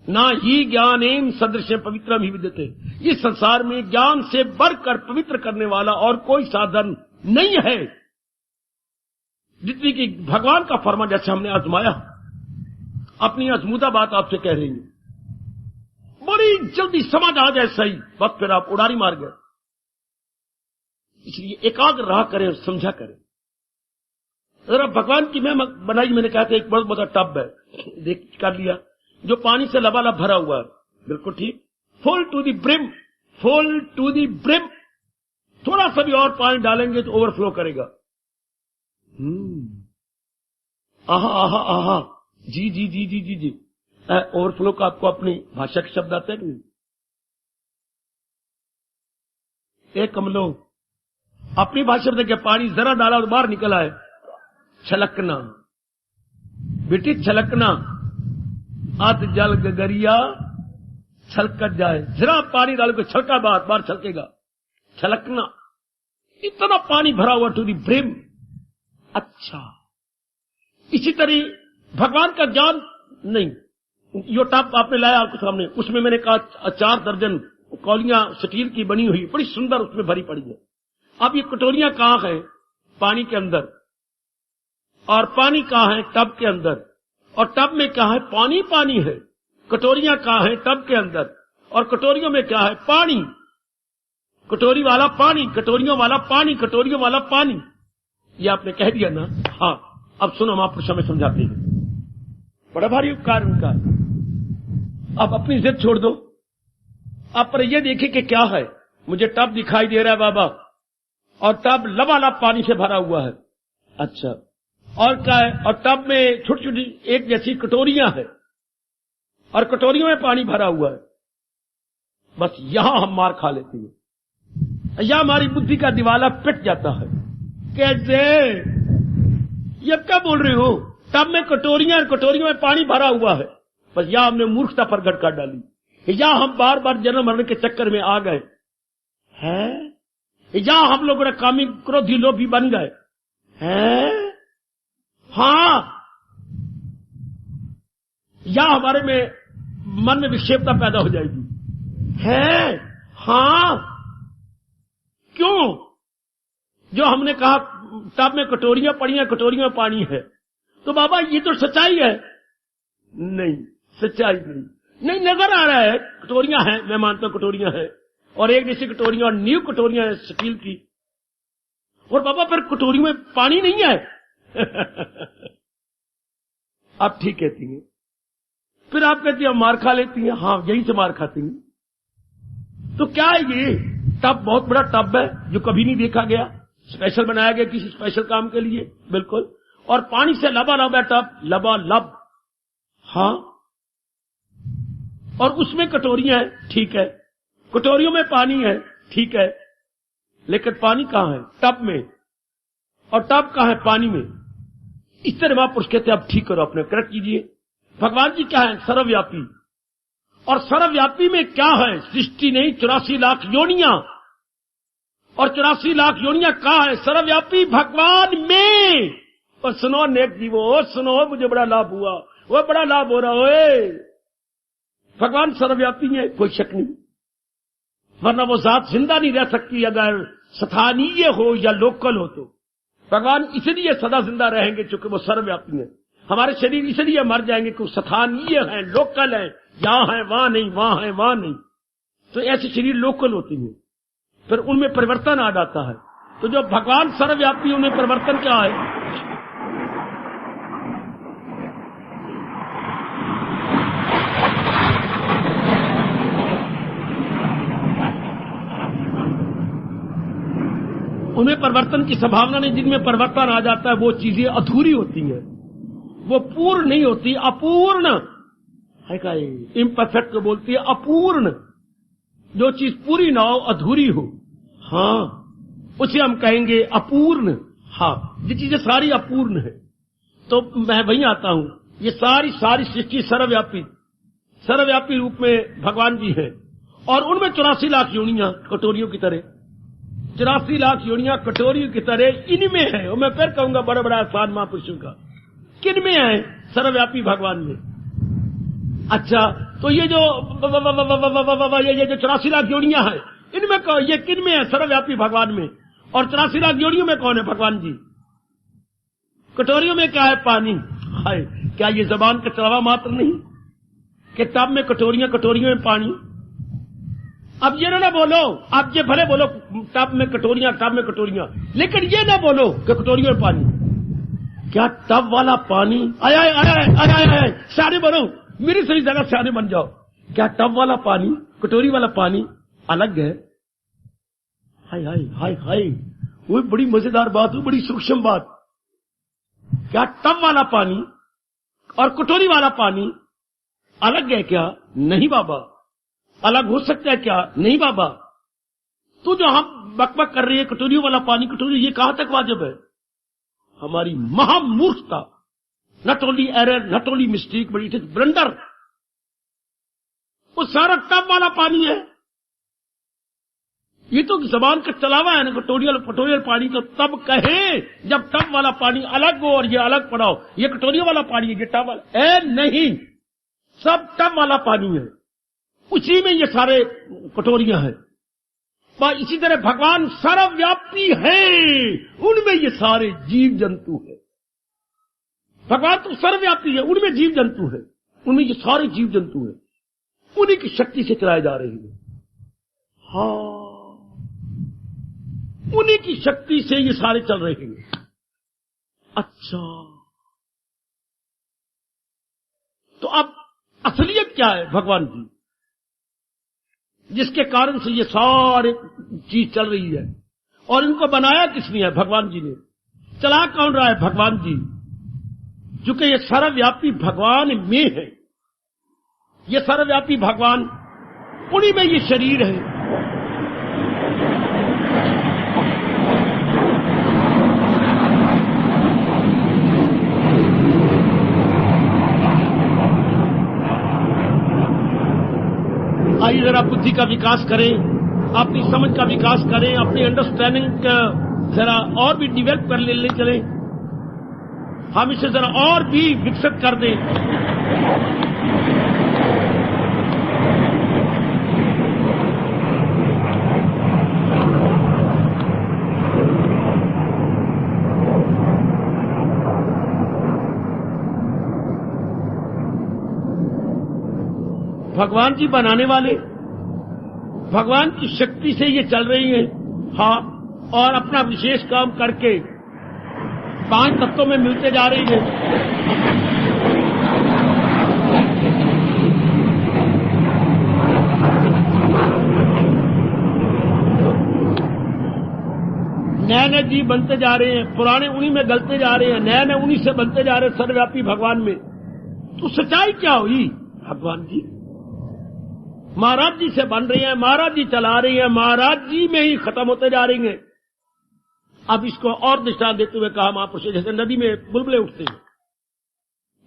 ना ही ज्ञान इन सदृशम पवित्रम ही विद्यते। इस संसार में ज्ञान से बढ़कर पवित्र करने वाला और कोई साधन नहीं है। जितनी की भगवान का फरमान जैसे हमने आजमाया, अपनी आजमूदा बात आपसे कह रही हूं, बड़ी जल्दी समझ आ जाए सही, बस फिर आप उड़ारी मार गए। इसलिए एकाग्र रहा करें और समझा करें। अगर आप भगवान की मैं बनाई, मैंने कहा था एक बहुत बड़ा टब है, देख कर लिया, जो पानी से लबालब भरा हुआ है, बिल्कुल ठीक, full to the brim, full to the brim. थोड़ा सा भी और पानी डालेंगे तो ओवरफ्लो करेगा। आहा आहा आहा, जी जी जी जी जी जी। ओवरफ्लो का आपको अपनी भाषा के शब्द आते हैं कि नहीं? एक कमलो अपनी भाषा में देखिए, पानी जरा डाला तो बाहर निकला है, छलकना बेटी, छलकना। अत जल गगरिया छलकत जाए, जरा पानी डाल के छलका बाहर छलकेगा, छलकना। इतना पानी भरा हुआ टू दी ब्रिम। अच्छा, इसी तरह भगवान का ज्ञान नहीं। यो टब आपने लाया आपके सामने, उसमें मैंने कहा 4 दर्जन कौलियां स्टील की बनी हुई बड़ी सुंदर उसमें भरी पड़ी है। अब ये कटोरियां कहाँ है? पानी के अंदर। और पानी कहाँ है? टब के अंदर। और टब में क्या है? पानी पानी है। कटोरियां कहाँ है? टब के अंदर। और कटोरियों में क्या है? पानी। कटोरी वाला पानी, कटोरियों वाला पानी, कटोरियों वाला पानी। ये आपने कह दिया ना? हाँ। अब सुनो, महापुरुषों में समझाते हैं। बड़ा भारी उपकार उनका। अब अपनी जिद छोड़ दो। आप पर ये देखिए कि क्या है। मुझे टब दिखाई दे रहा है बाबा, और टब लबालब पानी से भरा हुआ है। अच्छा, और क्या है? और टब में छोटी छोटी एक जैसी कटोरियां हैं, और कटोरियों में पानी भरा हुआ है। बस यहां हम मार खा लेते हैं, या हमारी बुद्धि का दिवाला पिट जाता है। कैसे? ये क्या बोल रहे हो? टब में कटोरियां, कटोरियों में पानी भरा हुआ है। बस यहां हमने मूर्खता प्रगट कर डाली, या हम बार बार जन्म मरण के चक्कर में आ गए हैं, या हम लोग कामी क्रोधी लोभी बन गए हैं। हाँ, या हमारे में मन में विक्षेपता पैदा हो जाएगी है। हाँ, क्यों? जो हमने कहा टब में कटोरियां पड़ी हैं, कटोरियों में पानी है, तो बाबा ये तो सच्चाई है। नहीं, सच्चाई नहीं नजर आ रहा है। कटोरियां हैं, मैं मानता हूं कटोरियां हैं, और एक जैसी कटोरियां और न्यू कटोरियां हैं स्टील की। और बाबा पर कटोरियों में पानी नहीं है। आप ठीक कहती हैं। फिर आप कहती हैं मार खा लेती हैं। हाँ, यहीं से मार खाती हैं। तो क्या है ये? टब बहुत बड़ा टब है जो कभी नहीं देखा गया, स्पेशल बनाया गया किसी स्पेशल काम के लिए, बिल्कुल। और पानी से लबालब है टब, लबालब। हाँ, और उसमें कटोरियां हैं, ठीक है। कटोरियों में पानी है, ठीक है। लेकिन पानी कहां है? टब में। और टब कहां है? पानी में। इस तरह महापुरुष कहते हैं अब ठीक करो, अपने करेक्ट कीजिए। भगवान जी क्या है? सर्वव्यापी। और सर्वव्यापी में क्या है? सृष्टि नहीं, 84 लाख योनियां। और 84 लाख योनियां कहां है? सर्वव्यापी भगवान में। और सुनो नेक जीवो, सुनो, मुझे बड़ा लाभ हुआ, वो बड़ा लाभ हो रहा है। भगवान सर्वव्यापी है, कोई शक नहीं, वरना वो जात जिंदा नहीं रह सकती अगर स्थानीय हो या लोकल हो। तो भगवान इसलिए सदा जिंदा रहेंगे क्योंकि वो सर्वव्यापी है। हमारे शरीर इसलिए मर जाएंगे कि स्थानीय है, लोकल है, यहां है वहां नहीं, वहां है वहां नहीं। तो ऐसे शरीर लोकल होती हैं, फिर उनमें परिवर्तन आ जाता है। तो जो भगवान सर्वव्यापी, उनमें परिवर्तन क्या है? उन्हें परिवर्तन की संभावना नहीं। जिनमें परिवर्तन आ जाता है वो चीजें अधूरी होती हैं, वो पूर्ण नहीं होती, अपूर्ण है। का इम्परफेक्ट को बोलती है अपूर्ण। जो चीज पूरी ना हो, अधूरी हो, हाँ, उसे हम कहेंगे अपूर्ण। हाँ, ये चीजें सारी अपूर्ण है। तो मैं वहीं आता हूं, ये सारी सृष्टि सर्वव्यापी रूप में भगवान जी है। और उनमें 84 लाख योनियां कटोरियों की तरह, 84 लाख योनियां कटोरियों की तरह इनमें है। और मैं फिर कहूंगा बड़ा बड़ा आसान महापुरुषों का, किन में है? सर्वव्यापी भगवान में। अच्छा, तो ये जो 84 लाख योनियां है, इनमें ये किन में है? सर्वव्यापी भगवान में। और 84 लाख योनियों में कौन है? भगवान जी। कटोरियों में क्या है? पानी। हाय, क्या ये जबान का चलावा मात्र नहीं कि टब में कटोरियां, कटोरियों में पानी? अब ये ना बोलो, आप ये भले बोलो टब में कटोरियां, टब में कटोरियां, लेकिन ये ना बोलो कि कटोरियों में पानी। क्या टब वाला पानी? आया सारे बनो, मेरी सही जगह सारे बन जाओ। क्या टब वाला पानी, कटोरी वाला पानी अलग है? हाय हाय हाय हाय, वो बड़ी मजेदार बात, वो बड़ी सूक्ष्म बात। क्या टब वाला पानी और कटोरी वाला पानी अलग है क्या? नहीं बाबा। अलग हो सकता है क्या? नहीं बाबा। तो जो हम बकबक कर रही है कटोरियों वाला पानी, कटोरी, ये कहां तक वाजिब है? हमारी महामूर्खता, not only error, not only mistake, but it is blunder. वो सारा टब वाला पानी है। ये तो जबान का चलावा है ना, कटोरियल पानी तो तब कहे जब टब वाला पानी अलग हो और ये अलग पड़ा हो। ये कटोरियों वाला पानी है, ये टब वाला नहीं, सब टब वाला पानी है। उसी में ये सारे कटोरियां हैं। इसी तरह भगवान सर्वव्यापी है, उनमें ये सारे जीव जंतु है। भगवान तो सर्वव्यापी है, उनमें जीव जंतु है, उनमें ये सारे जीव जंतु है, उन्हीं की शक्ति से चलाए जा रहे हैं। हाँ, उन्हीं की शक्ति से ये सारे चल रहे हैं। अच्छा, तो अब असलियत क्या है भगवान की, जिसके कारण से ये सारे चीज चल रही है? और इनको बनाया किसने है? भगवान जी ने। चला कौन रहा है? भगवान जी। चूंकि ये सर्वव्यापी भगवान में है, ये सर्वव्यापी भगवान, उन्हीं में ये शरीर है। आइए जरा बुद्धि का विकास करें, अपनी समझ का विकास करें, अपनी अंडरस्टैंडिंग जरा और भी डेवलप कर ले चलें, हम इसे जरा और भी विकसित कर दें। भगवान जी बनाने वाले, भगवान की शक्ति से ये चल रही है। हाँ, और अपना विशेष काम करके 5 तत्वों में मिलते जा रही है। नए नए जीव बनते जा रहे हैं, पुराने उन्हीं में गलते जा रहे हैं, नए नए उन्हीं से बनते जा रहे हैं, सर्वव्यापी भगवान में। तो सच्चाई क्या हुई? भगवान जी महाराज जी से बन रही है, महाराज जी चला रही है, महाराज जी में ही खत्म होते जा रही हैं। अब इसको और दृष्टांत देते हुए कहा महापुरुष, जैसे नदी में बुलबुले उठते हैं,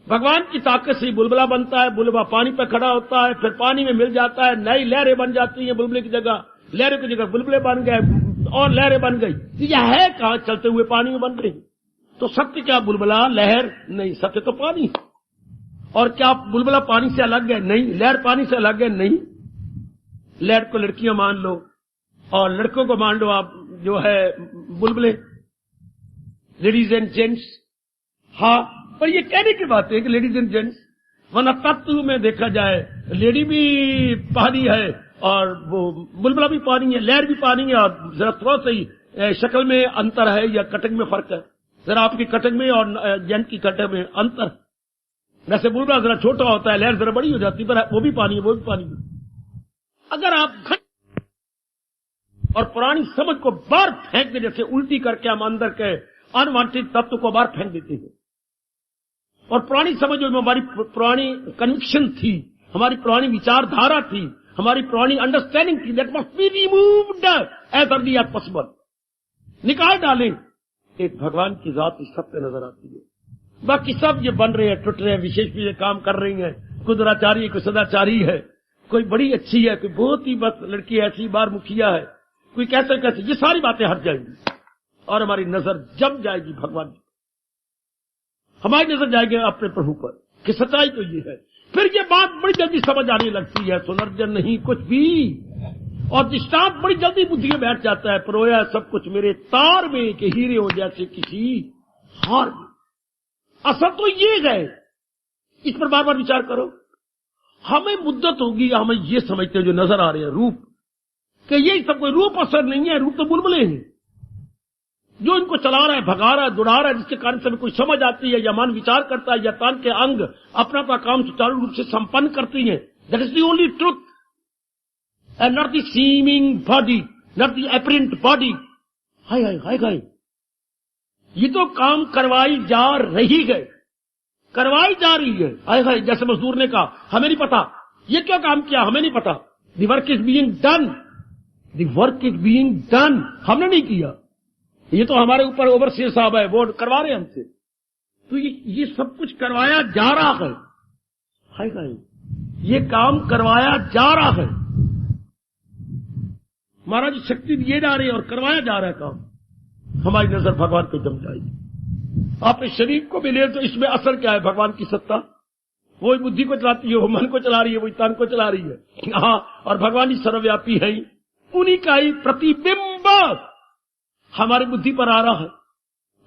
भगवान की ताकत से बुलबुला बनता है, बुलबुला पानी पर खड़ा होता है, फिर पानी में मिल जाता है, नई लहरें बन जाती हैं, बुलबुले की जगह लहरों की जगह बुलबुले बन गए और लहरें बन गई। यह है कहां? चलते हुए पानी में बन रही। तो सत्य क्या बुलबुला लहर नहीं, सत्य तो पानी। और क्या बुलबुला पानी से अलग है? नहीं। लहर पानी से अलग है? नहीं। लहर को लड़कियां मान लो और लड़कों को मान लो आप जो है बुलबुले, लेडीज एंड जेंट्स। हाँ, पर ये कहने की बात है कि लेडीज एंड जेंट्स, वरना तत्व में देखा जाए लेडी भी पानी है और वो बुलबुला भी पानी है, लहर भी पानी है, और जरा थोड़ा सा ही शक्ल में अंतर है या कटक में फर्क है, जरा आपकी कटक में और जेंट की कटक में अंतर। वैसे बुलबुला जरा छोटा होता है, लहर जरा बड़ी हो जाती है, पर वो भी पानी है, वो भी पानी है। अगर आप और पुरानी समझ को बाहर फेंक दे, जैसे उल्टी करके हम अंदर के अनवांटेड तत्व को बाहर फेंक देते हैं, और पुरानी समझ में हमारी पुरानी कन्विक्शन थी, हमारी पुरानी विचारधारा थी, हमारी पुरानी अंडरस्टैंडिंग थी, that must be removed as early as possible, निकाल डालें। एक भगवान की जात इस सब पे नजर आती है। बाकी सब ये बन रहे हैं, टूट रहे हैं, विशेष भी ये काम कर रही हैं, कोई दुराचारी है, कोई सदाचारी है, कोई बड़ी अच्छी है, कोई बहुत ही बस लड़की ऐसी बार मुखिया है, कोई कैसे कैसे, ये सारी बातें हट जाएंगी और हमारी नजर जम जाएगी भगवान जी, हमारी नजर जाएगी अपने प्रभु पर कि सच्चाई तो ये है। फिर ये बात बड़ी जल्दी समझ आने लगती है, सुनर्जन नहीं कुछ भी, और दृष्टांत बड़ी जल्दी बुद्धि में बैठ जाता है। परोया सब कुछ मेरे तार में के हीरे हो जैसे किसी हार में। असल तो ये है, इस पर बार बार विचार करो। हमें मुद्दत होगी, हमें ये समझते हैं जो नजर आ रहे हैं रूप, कि ये सब कोई रूप असर नहीं है, रूप तो बुलबुले हैं जो इनको चला रहा है, भगा रहा है, दुड़ा रहा है, जिसके कारण से कोई समझ आती है या मन विचार करता है या तान के अंग अपना अपना काम सुचारू रूप से संपन्न करती है। That is the only truth and not the seeming body, not the apparent body. हाय हाय हाय हाय, ये तो काम करवाई जा रही है, करवाई जा रही है। हाय हाय, जैसे मजदूर ने कहा हमें नहीं पता ये क्या काम किया, हमें नहीं पता। The work is being done, the work is being done, हमने नहीं किया, ये तो हमारे ऊपर ओवरसीयर साहब है, वो करवा रहे हैं हमसे। तो ये सब कुछ करवाया जा रहा है। हाय हाय, ये काम करवाया जा रहा है, महाराज शक्ति दिए जा रही है और करवाया जा रहा है काम। हमारी नजर भगवान पे जम जाएगी। आपने शरीर को भी ले तो इसमें असर क्या है? भगवान की सत्ता, वो बुद्धि को चलाती है, वो मन को चला रही है, वो तन को चला रही है। हाँ, और भगवान ही सर्वव्यापी है, उन्हीं का ही प्रतिबिंब हमारी बुद्धि पर आ रहा है।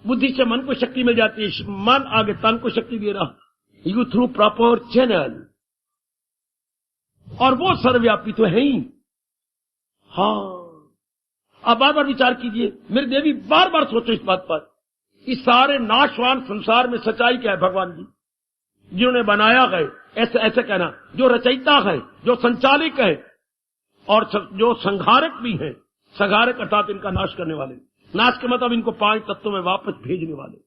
बुद्धि से मन को शक्ति मिल जाती है, मन आगे तन को शक्ति दे रहा है, यू थ्रू प्रॉपर चैनल, और वो सर्वव्यापी तो है ही। हाँ, आप बार बार विचार कीजिए, मेरे देवी, बार बार सोचो इस बात पर। इस सारे नाशवान संसार में सच्चाई क्या है? भगवान जी जिन्होंने बनाया है, ऐसे ऐसे कहना, जो रचयिता है, जो संचालक है, और जो संहारक भी है। संहारक अर्थात इनका नाश करने वाले। नाश का मतलब इनको 5 तत्वों में वापस भेजने वाले।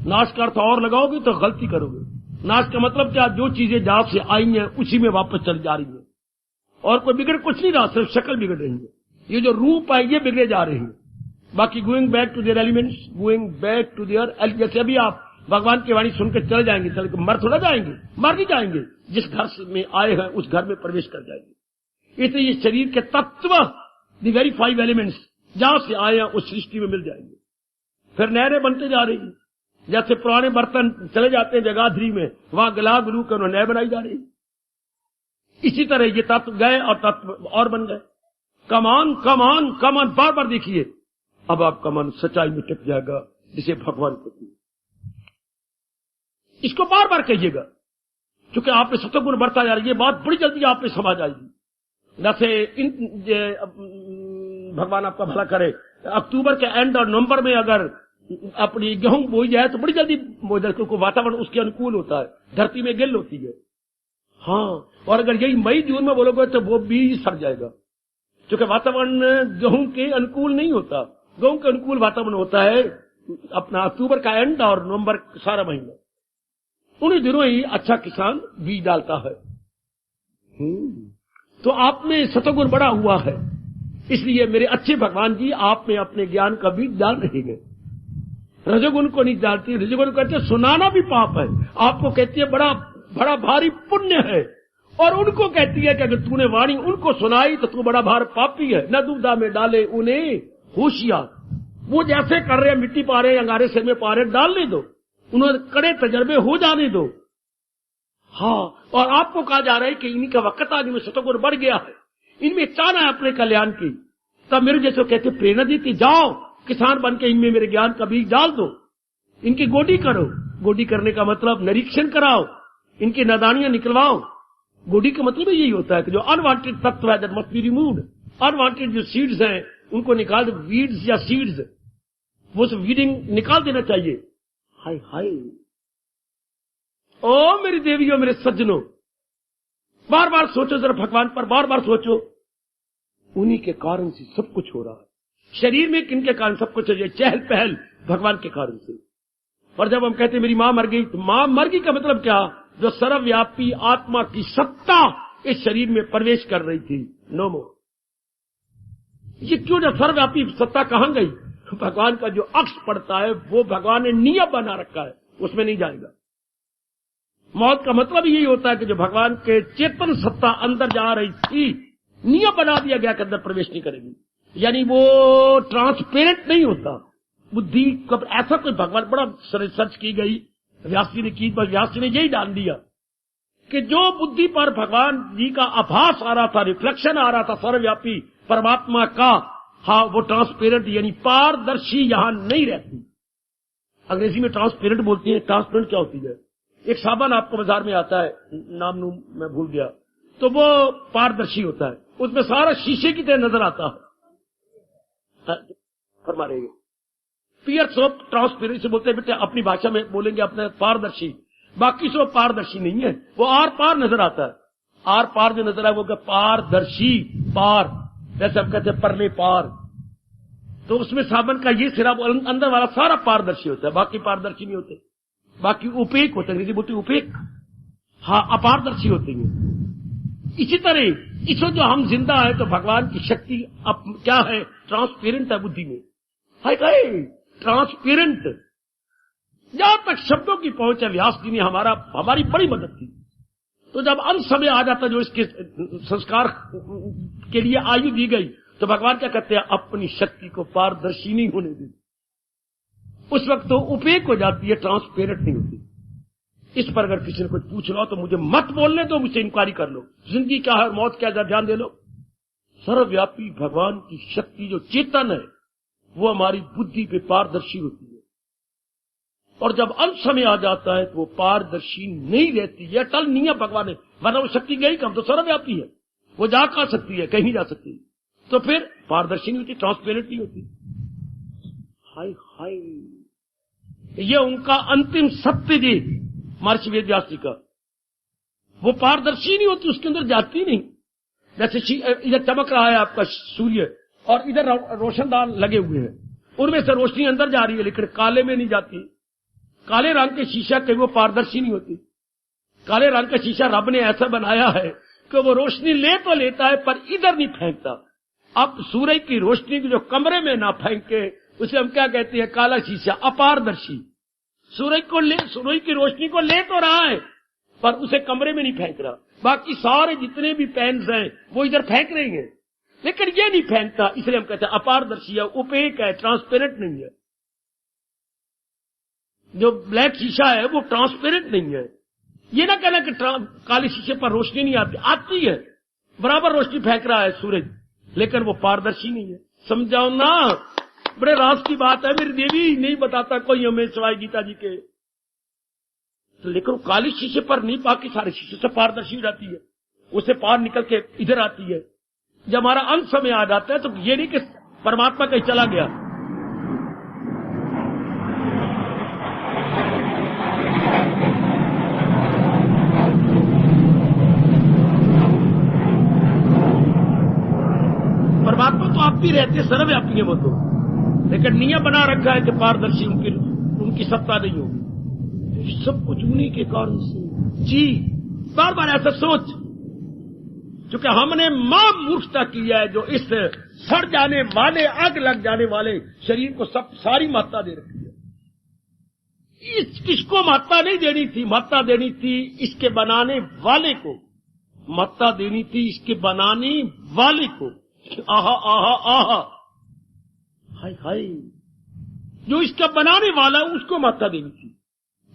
नाश का अर्थ और लगाओगे तो गलती करोगे। नाश का मतलब क्या? जो चीजें जहां से आई हैं उसी में वापस चली जा रही है, और कोई बिगड़ कुछ नहीं रहा, सिर्फ शक्ल बिगड़ रही है। ये जो रूप है ये बिगड़े जा रहे हैं, बाकी going back to their elements, going back to their. जैसे अभी आप भगवान की वाणी सुनकर चले जाएंगे, चल के मर थोड़ा जाएंगे, मर नहीं जाएंगे, जिस घर में आए हैं उस घर में प्रवेश कर जाएंगे। इसलिए ये शरीर के तत्व, द वेरी 5 एलिमेंट्स, जहां से आए हैं उस सृष्टि में मिल जाएंगे। फिर नहरें बनते जा रही हैं, जैसे पुराने बर्तन चले जाते हैं जगाधरी में, वहां गला गुलू कर नए बनाई जा रही। इसी तरह ये तत्व गए और तत्व और बन गए। कमान कमान कमान, बार बार देखिए, अब आपका मन सच्चाई में टिक जाएगा, जिसे भगवान कहते हैं। इसको बार बार कहिएगा, क्योंकि आप में सत्वगुण बढ़ता जा रहा है। ये बात बड़ी जल्दी आप में समझ आएगी। जैसे भगवान आपका भला करे, अक्टूबर के एंड और नवंबर में अगर अपनी गेहूं बोई जाए तो बड़ी जल्दी बोई जाए, क्योंकि वातावरण उसके अनुकूल होता है, धरती में गिल होती है। हाँ, और अगर यही मई जून में बोलोगे तो वो बीज सड़ जाएगा, क्योंकि वातावरण गेहूं के अनुकूल नहीं होता। गेहूं के अनुकूल वातावरण होता है अपना अक्टूबर का एंड और नवंबर सारा महीना। उन्हीं दिनों ही अच्छा किसान बीज डालता है। तो आप में सतगुण बड़ा हुआ है, इसलिए मेरे अच्छे भगवान जी आप में अपने ज्ञान का बीज डाल रहे हैं। रजोगुण को नहीं डालती। रजोगुण कहते सुनाना भी पाप है, आपको कहती है बड़ा बड़ा भारी पुण्य है, और उनको कहती है कि अगर तूने वाणी उनको सुनाई तो तू बड़ा भार पापी है। न दुविधा में डाले उन्हें होशियार। वो जैसे कर रहे हैं, मिट्टी पा रहे हैं, अंगारे सिर में पा रहे हैं, डालने दो, उन्होंने कड़े तजर्बे हो जाने दो। हाँ, और आपको कहा जा रहा है कि इन्हीं का वक्त आज में सतगुण बढ़ गया है, इनमें चाहना है अपने कल्याण की। तब मेरे जैसे कहते प्रेरणा देती, जाओ किसान बन के इनमें मेरे ज्ञान का बीज डाल दो, इनकी गोडी करो। गोडी करने का मतलब निरीक्षण कराओ, इनकी नादानियां निकलवाओ। गोडी का मतलब यही होता है कि जो अनवांटेड तत्व है that must be removed. Unwanted जो सीड्स हैं उनको निकाल दो, वीड्स या सीड्स, वो सब वीडिंग निकाल देना चाहिए। हाय हाय, ओ मेरी देवियों, मेरे सज्जनों, बार बार सोचो जरा भगवान पर, बार बार सोचो। उन्हीं के कारण से सब कुछ हो रहा है। शरीर में किनके कारण सब कुछ है? चहल पहल भगवान के कारण से। और जब हम कहते हैं मेरी मां मर गई, तो मां मर गई का मतलब क्या? जो सर्वव्यापी आत्मा की सत्ता इस शरीर में प्रवेश कर रही थी, नो मोर। ये क्यों? जो सर्वव्यापी सत्ता कहां गई? भगवान का जो अक्ष पड़ता है वो भगवान ने नियम बना रखा है, उसमें नहीं जाएगा। मौत का मतलब यही होता है कि जो भगवान के चेतन सत्ता अंदर जा रही थी, नियम बना दिया गया कि अंदर प्रवेश नहीं करेगी। यानी वो ट्रांसपेरेंट नहीं होता। बुद्धि कब ऐसा कोई भगवान, बड़ा सर्च की गई, व्यास जी ने की, पर व्यास जी ने यही डाल दिया कि जो बुद्धि पर भगवान जी का आभास आ रहा था, रिफ्लेक्शन आ रहा था सर्वव्यापी परमात्मा का, हाँ, वो ट्रांसपेरेंट यानी पारदर्शी यहां नहीं रहती। अंग्रेजी में ट्रांसपेरेंट बोलती है। ट्रांसपेरेंट क्या होती है? एक साबुन आपको बाजार में आता है, नाम मैं भूल गया, तो वो पारदर्शी होता है, उसमें सारा शीशे की तरह नजर आता है। फरमा रहे हैं पियर सोप ट्रांसपेरेंट से बोलते हैं, बेटे अपनी भाषा में बोलेंगे अपने पारदर्शी। बाकी सोप पारदर्शी नहीं है, वो आर पार नजर आता है। आर पार जो नजर आए वो पारदर्शी, पार, जैसे हम कहते हैं परले पार। तो उसमें साबुन का ये सिरा अंदर वाला सारा पारदर्शी होता है, बाकी पारदर्शी नहीं होते, बाकी उपेक होते हैं। अंग्रेजी बोलते उपेक, हाँ, अपारदर्शी होते हैं। इसी तरह इसमें जो हम जिंदा है तो भगवान की शक्ति अब क्या है? ट्रांसपेरेंट है बुद्धि में। हाय ट्रांसपेरेंट। जहां तक शब्दों की पहुंच है, व्यास जी ने हमारी बड़ी मदद की। तो जब अंत समय आ जाता, जो इसके संस्कार के लिए आयु दी गई, तो भगवान क्या कहते हैं? अपनी शक्ति को पारदर्शी नहीं होने दी। उस वक्त तो उपेक हो जाती है, ट्रांसपेरेंट नहीं होती। इस पर अगर किसी ने कुछ पूछ लो तो मुझे मत बोलने दो, मुझसे इंक्वायरी कर लो। जिंदगी क्या है, मौत क्या है, ध्यान दे लो। सर्वव्यापी भगवान की शक्ति जो चेतन है वो हमारी बुद्धि पे पारदर्शी होती है, और जब अंत समय आ जाता है तो वो पारदर्शी नहीं रहती है, अटल नहीं है भगवान है। वरना वो शक्ति गई कम, तो सर्वव्यापी है, वो जा कहा सकती है, कहीं नहीं जा सकती, तो फिर पारदर्शी नहीं होती, ट्रांसपेरेंट नहीं होती। हाय हाय, ये उनका अंतिम सत्य जी महर्षि वेदव्यास जी का। वो पारदर्शी नहीं होती, उसके अंदर जाती नहीं। जैसे इधर चमक रहा है आपका सूर्य और इधर रोशनदान लगे हुए हैं, उनमें से रोशनी अंदर जा रही है लेकिन काले में नहीं जाती। काले रंग के शीशा के वो पारदर्शी नहीं होती। काले रंग का शीशा रब ने ऐसा बनाया है कि वो रोशनी ले तो लेता है पर इधर नहीं फेंकता। अब सूरज की रोशनी को जो कमरे में ना फेंके उसे हम क्या कहते हैं, काला शीशा, अपारदर्शी। सूरज की रोशनी को ले तो रहा है पर उसे कमरे में नहीं फेंक रहा। बाकी सारे जितने भी पेन्स हैं वो इधर फेंक रहे हैं लेकिन ये नहीं फेंकता, इसलिए हम कहते हैं अपारदर्शी है, ओपेक है, ट्रांसपेरेंट नहीं है। जो ब्लैक शीशा है वो ट्रांसपेरेंट नहीं है। ये ना कहना कि काले शीशे पर रोशनी नहीं आती, आती है, बराबर रोशनी फेंक रहा है सूरज, लेकिन वो पारदर्शी नहीं है। समझाओ ना, बड़े राज की बात है, मेरी देवी नहीं बताता कोई हमें सिवाय गीता जी के। तो लेकिन वो काली शीशे पर नहीं, बाकी सारे शीशे से पारदर्शी हो जाती है, उसे पार निकल के इधर आती है। जब हमारा अंत समय आ जाता है तो ये नहीं कि परमात्मा कहीं चला गया। परमात्मा तो आप भी रहते, सर्वव्यापी है वो तो, लेकिन नियम बना रखा है कि पारदर्शी उनकी सत्ता नहीं होगी। सब कुछ उन्हीं के कारण से जी। बार बार ऐसा सोच, क्योंकि हमने मां मूर्खता की है जो इस सड़ जाने वाले, आग लग जाने वाले शरीर को सब सारी महत्ता दे रखी है। किसको महत्ता नहीं देनी थी, महत्ता देनी थी इसके बनाने वाले को, महत्ता देनी थी इसके बनाने वाले को। आहा आहा आहा, हाय हाय, जो इसका बनाने वाला है उसको महत्ता देनी थी,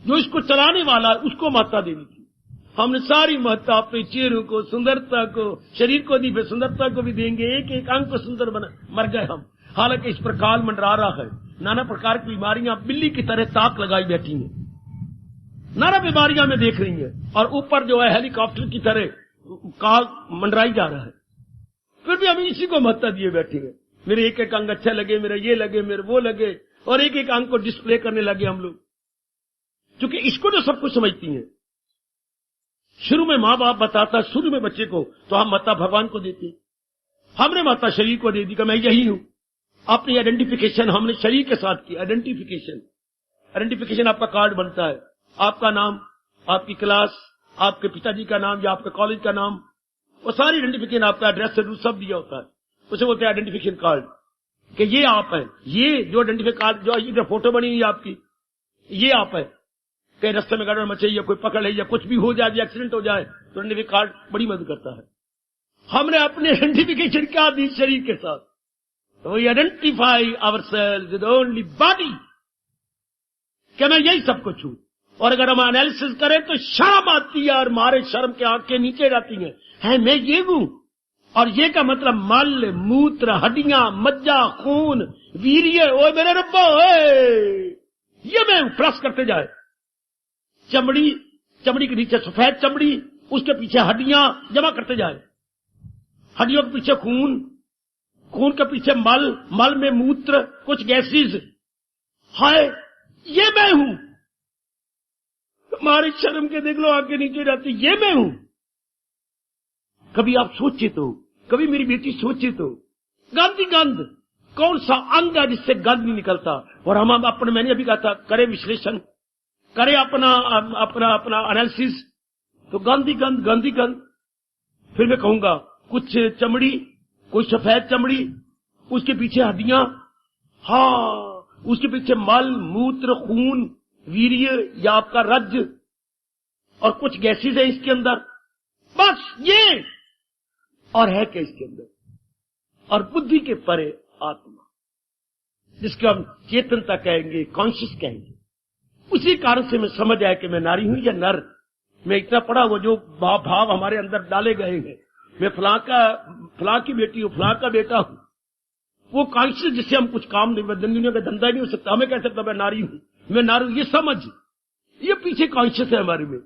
जो इसको चलाने वाला है उसको महत्ता देनी थी। हमने सारी महत्ता अपने चेहरों को, सुंदरता को, शरीर को दी, फिर सुंदरता को भी देंगे, एक एक अंग को सुंदर बना, मर गए हम। हालांकि इस पर काल मंडरा रहा है, नाना प्रकार की बीमारियां बिल्ली की तरह ताक लगाई बैठी हैं, नाना बीमारियां में देख रही हैं, और ऊपर जो है हेलीकॉप्टर की तरह काल मंडराई जा रहा है, फिर भी हम इसी को महत्ता दिए बैठे हैं। मेरे एक एक अंग अच्छा लगे, मेरा ये लगे, मेरे वो लगे, और एक एक अंग को डिस्प्ले करने लगे हम लोग, क्योंकि इसको जो सब कुछ समझती हैं। शुरू में माँ बाप बताता शुरू में बच्चे को, तो हम महत्ता भगवान को देते, हमने महत्ता शरीर को दे दी कि मैं यही हूं। अपनी आइडेंटिफिकेशन हमने शरीर के साथ की। आइडेंटिफिकेशन आपका कार्ड बनता है, आपका नाम, आपकी क्लास, आपके पिताजी का नाम या आपके कॉलेज का नाम, वो सारी आइडेंटिफिकेशन, आपका एड्रेस सब दिया होता है, उसे बोलते हैं आइडेंटिफिकेशन कार्ड, कि ये आप है। ये जो आइडेंटिफिकेशन कार्ड, जो इधर फोटो बनी है आपकी, ये आप है। कहीं रास्ते में गड़बड़ मचे या कोई पकड़ ले या कुछ भी हो जाए, एक्सीडेंट हो जाए, तो आइडेंटिफिकेशन कार्ड बड़ी मदद करता है। हमने अपने आइडेंटिफिकेशन क्या दी शरीर के साथ, तो we identify ourselves with only body, कि मैं यही सब कुछ हूं। और अगर हम एनालिसिस करें तो शर्म आती है, और मारे शर्म के आंखें नीचे जाती हैं, है मैं ये हूं। और ये का मतलब मल, मूत्र, हड्डियां, मज्जा, खून, वीर्य, ओ मेरे रब्बा, ये मैं प्लस करते जाए। चमड़ी, चमड़ी के नीचे सफेद चमड़ी, उसके पीछे हड्डियां जमा करते जाए, हड्डियों के पीछे खून, खून के पीछे मल, मल में मूत्र, कुछ गैसेस, हाय ये मैं हूं। हमारे शर्म के देख लो आगे नीचे जाती, ये मैं हूं। कभी आप सोचे तो, कभी मेरी बेटी सोचे तो, गंद गंद कौन सा अंग है जिससे गंद नहीं निकलता। और हम अपने, मैंने अभी कहा था, करे विश्लेषण, करे अपना अपना अपना एनालिसिस, तो गंदी गंद। फिर मैं कहूंगा कुछ चमड़ी, कोई सफेद चमड़ी, उसके पीछे हड्डियां, हाँ उसके पीछे मल, मूत्र, खून, वीर्य या आपका रज, और कुछ गैसेस है इसके अंदर, बस ये। और है क्या इसके अंदर? और बुद्धि के परे आत्मा, जिसको हम चेतनता कहेंगे, कॉन्शियस कहेंगे। उसी कारण से मैं समझ आया कि मैं नारी हूं या नर। मैं इतना पढ़ा, वो जो भाव हमारे अंदर डाले गए हैं, मैं फलां की बेटी हूं, फलां का बेटा हूं, वो कॉन्शियस जिससे हम कुछ काम नहीं, दुनिया का धंधा ही नहीं हो सकता। हमें कह सकता मैं नारी हूं, मैं नारी हूं, ये समझ, ये पीछे कॉन्शियस है हमारे में।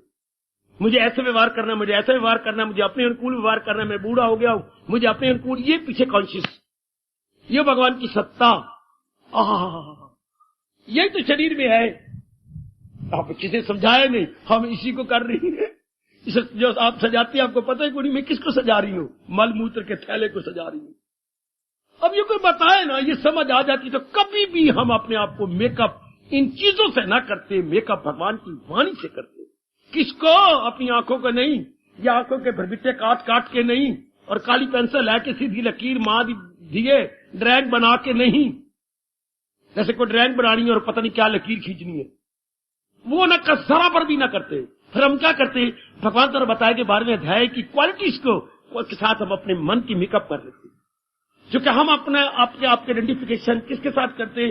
मुझे ऐसे व्यवहार करना, मुझे ऐसा व्यवहार करना, मुझे अपने अनुकूल व्यवहार करना, मैं बूढ़ा हो गया हूं, मुझे अपने अनुकूल, ये पीछे कॉन्शियस, ये भगवान की सत्ता, यही तो शरीर में है। आप किसी समझाए नहीं, हम इसी को कर रही हैं। जो आप सजाती है, आपको पता है कोई, मैं किसको सजा रही हूं? मल मूत्र के थैले को सजा रही हूं। अब ये कोई बताए ना, ये समझ आ जाती तो कभी भी हम अपने आप को मेकअप इन चीजों से ना करते, मेकअप भगवान की वाणी से करते। किसको? अपनी आंखों को नहीं, या आंखों के भरबिट्टे काट काट के नहीं, और काली पेंसिल है कि सीधी लकीर मां दिए ड्रैग बना के नहीं, जैसे कोई ड्रैग बनानी है और पता नहीं क्या लकीर खींचनी है, वो न जरा पर भी ना करते। फिर हम क्या करते? भगवान द्वारा बताए के 12वें अध्याय की क्वालिटीज को के साथ हम अपने मन की मेकअप कर लेते, क्योंकि हम अपने आपके आइडेंटिफिकेशन किसके साथ करते?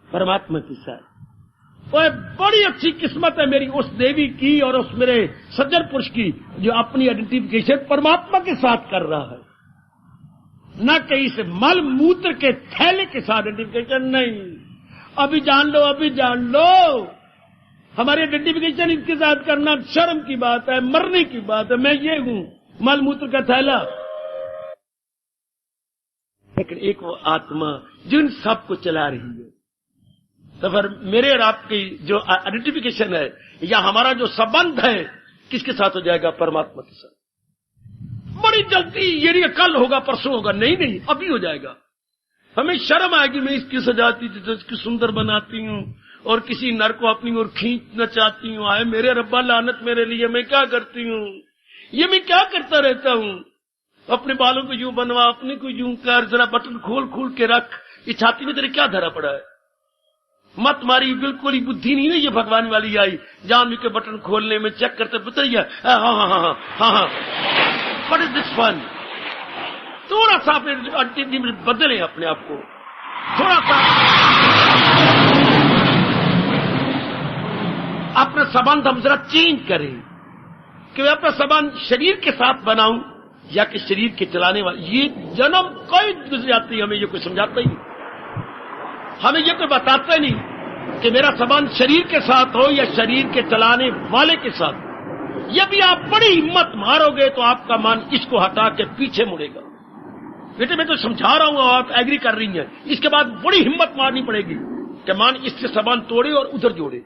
परमात्मा के साथ। और बड़ी अच्छी किस्मत है मेरी उस देवी की और उस मेरे सज्जन पुरुष की जो अपनी आइडेंटिफिकेशन परमात्मा के साथ कर रहा है, न कहीं से मल मूत्र के थैले के साथ आइडेंटिफिकेशन नहीं। अभी जान लो, अभी जान लो, हमारी आइडेंटिफिकेशन इसके साथ करना शर्म की बात है, मरने की बात है। मैं ये हूं, मल मूत्र का थैला। लेकिन एक वो आत्मा जो इन सबको चला रही है। तो फिर मेरे और आपकी जो आइडेंटिफिकेशन है या हमारा जो संबंध है किसके साथ हो जाएगा? परमात्मा के साथ। बड़ी जल्दी, ये नहीं कल होगा परसों होगा, नहीं नहीं, अभी हो जाएगा। हमें शर्म आएगी, मैं इसकी सजाती थी तो इसकी सुंदर बनाती हूं और किसी नर को अपनी ओर खींचना चाहती हूं। आए मेरे रब्बा लानत मेरे लिए, मैं क्या करती हूं? ये मैं क्या करता रहता हूं? अपने बालों को यूं बनवा, अपने को यूं कर, जरा बटन खोल खोल के रख। ये छाती में तेरे क्या धरा पड़ा है? मत मारी, बिल्कुल ही बुद्धि नहीं है ये भगवान वाली आई। जान के बटन खोलने में चेक करते बताइए, हाँ हाँ हाँ हाँ हाँ, व्हाट इज दिस फन? थोड़ा सा बदले अपने आप को, थोड़ा सा अपना संबंध हम जरा चेंज करें कि मैं अपना संबंध शरीर के साथ बनाऊं या कि शरीर के चलाने वाले। ये जन्म कोई गुजर जाती है, हमें ये कोई समझाता ही नहीं, हमें ये कोई बताता ही नहीं कि मेरा संबंध शरीर के साथ हो या शरीर के चलाने वाले के साथ। यदि आप बड़ी हिम्मत मारोगे तो आपका मन इसको हटा के पीछे मुड़ेगा। बेटे मैं तो समझा रहा हूं, आप एग्री कर रही हैं। इसके बाद बड़ी हिम्मत मारनी पड़ेगी कि मन इससे संबंध तोड़े और उधर जोड़े।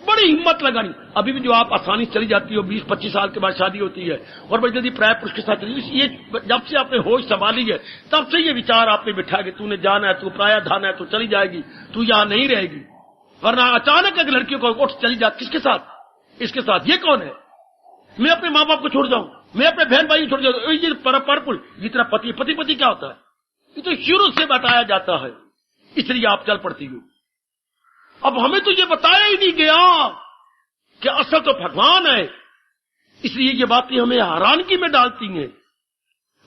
बड़ी हिम्मत लगानी। अभी भी जो आप आसानी से चली जाती हो, 20-25 साल के बाद शादी होती है और बड़ी जल्दी प्राय पुरुष के साथ चली, ये जब से आपने होश संभाली है तब से ये विचार आपने बिठा के तूने जाना है, तू प्राय धाना है, तू चली जाएगी, तू यहां नहीं रहेगी। वरना अचानक एक लड़कियों को उठ चली जा, किसके साथ? इसके साथ। ये कौन है? मैं अपने माँ बाप को छोड़ जाऊं, मैं अपने बहन भाई को छोड़ जाऊं। ये परपुल जितना पति पति क्या होता है ये तो शुरू से बताया जाता है, इसलिए आप चल पड़ती हो। अब हमें तो ये बताया ही नहीं गया कि असल तो भगवान है, इसलिए ये बातें हमें हैरानगी में डालती हैं।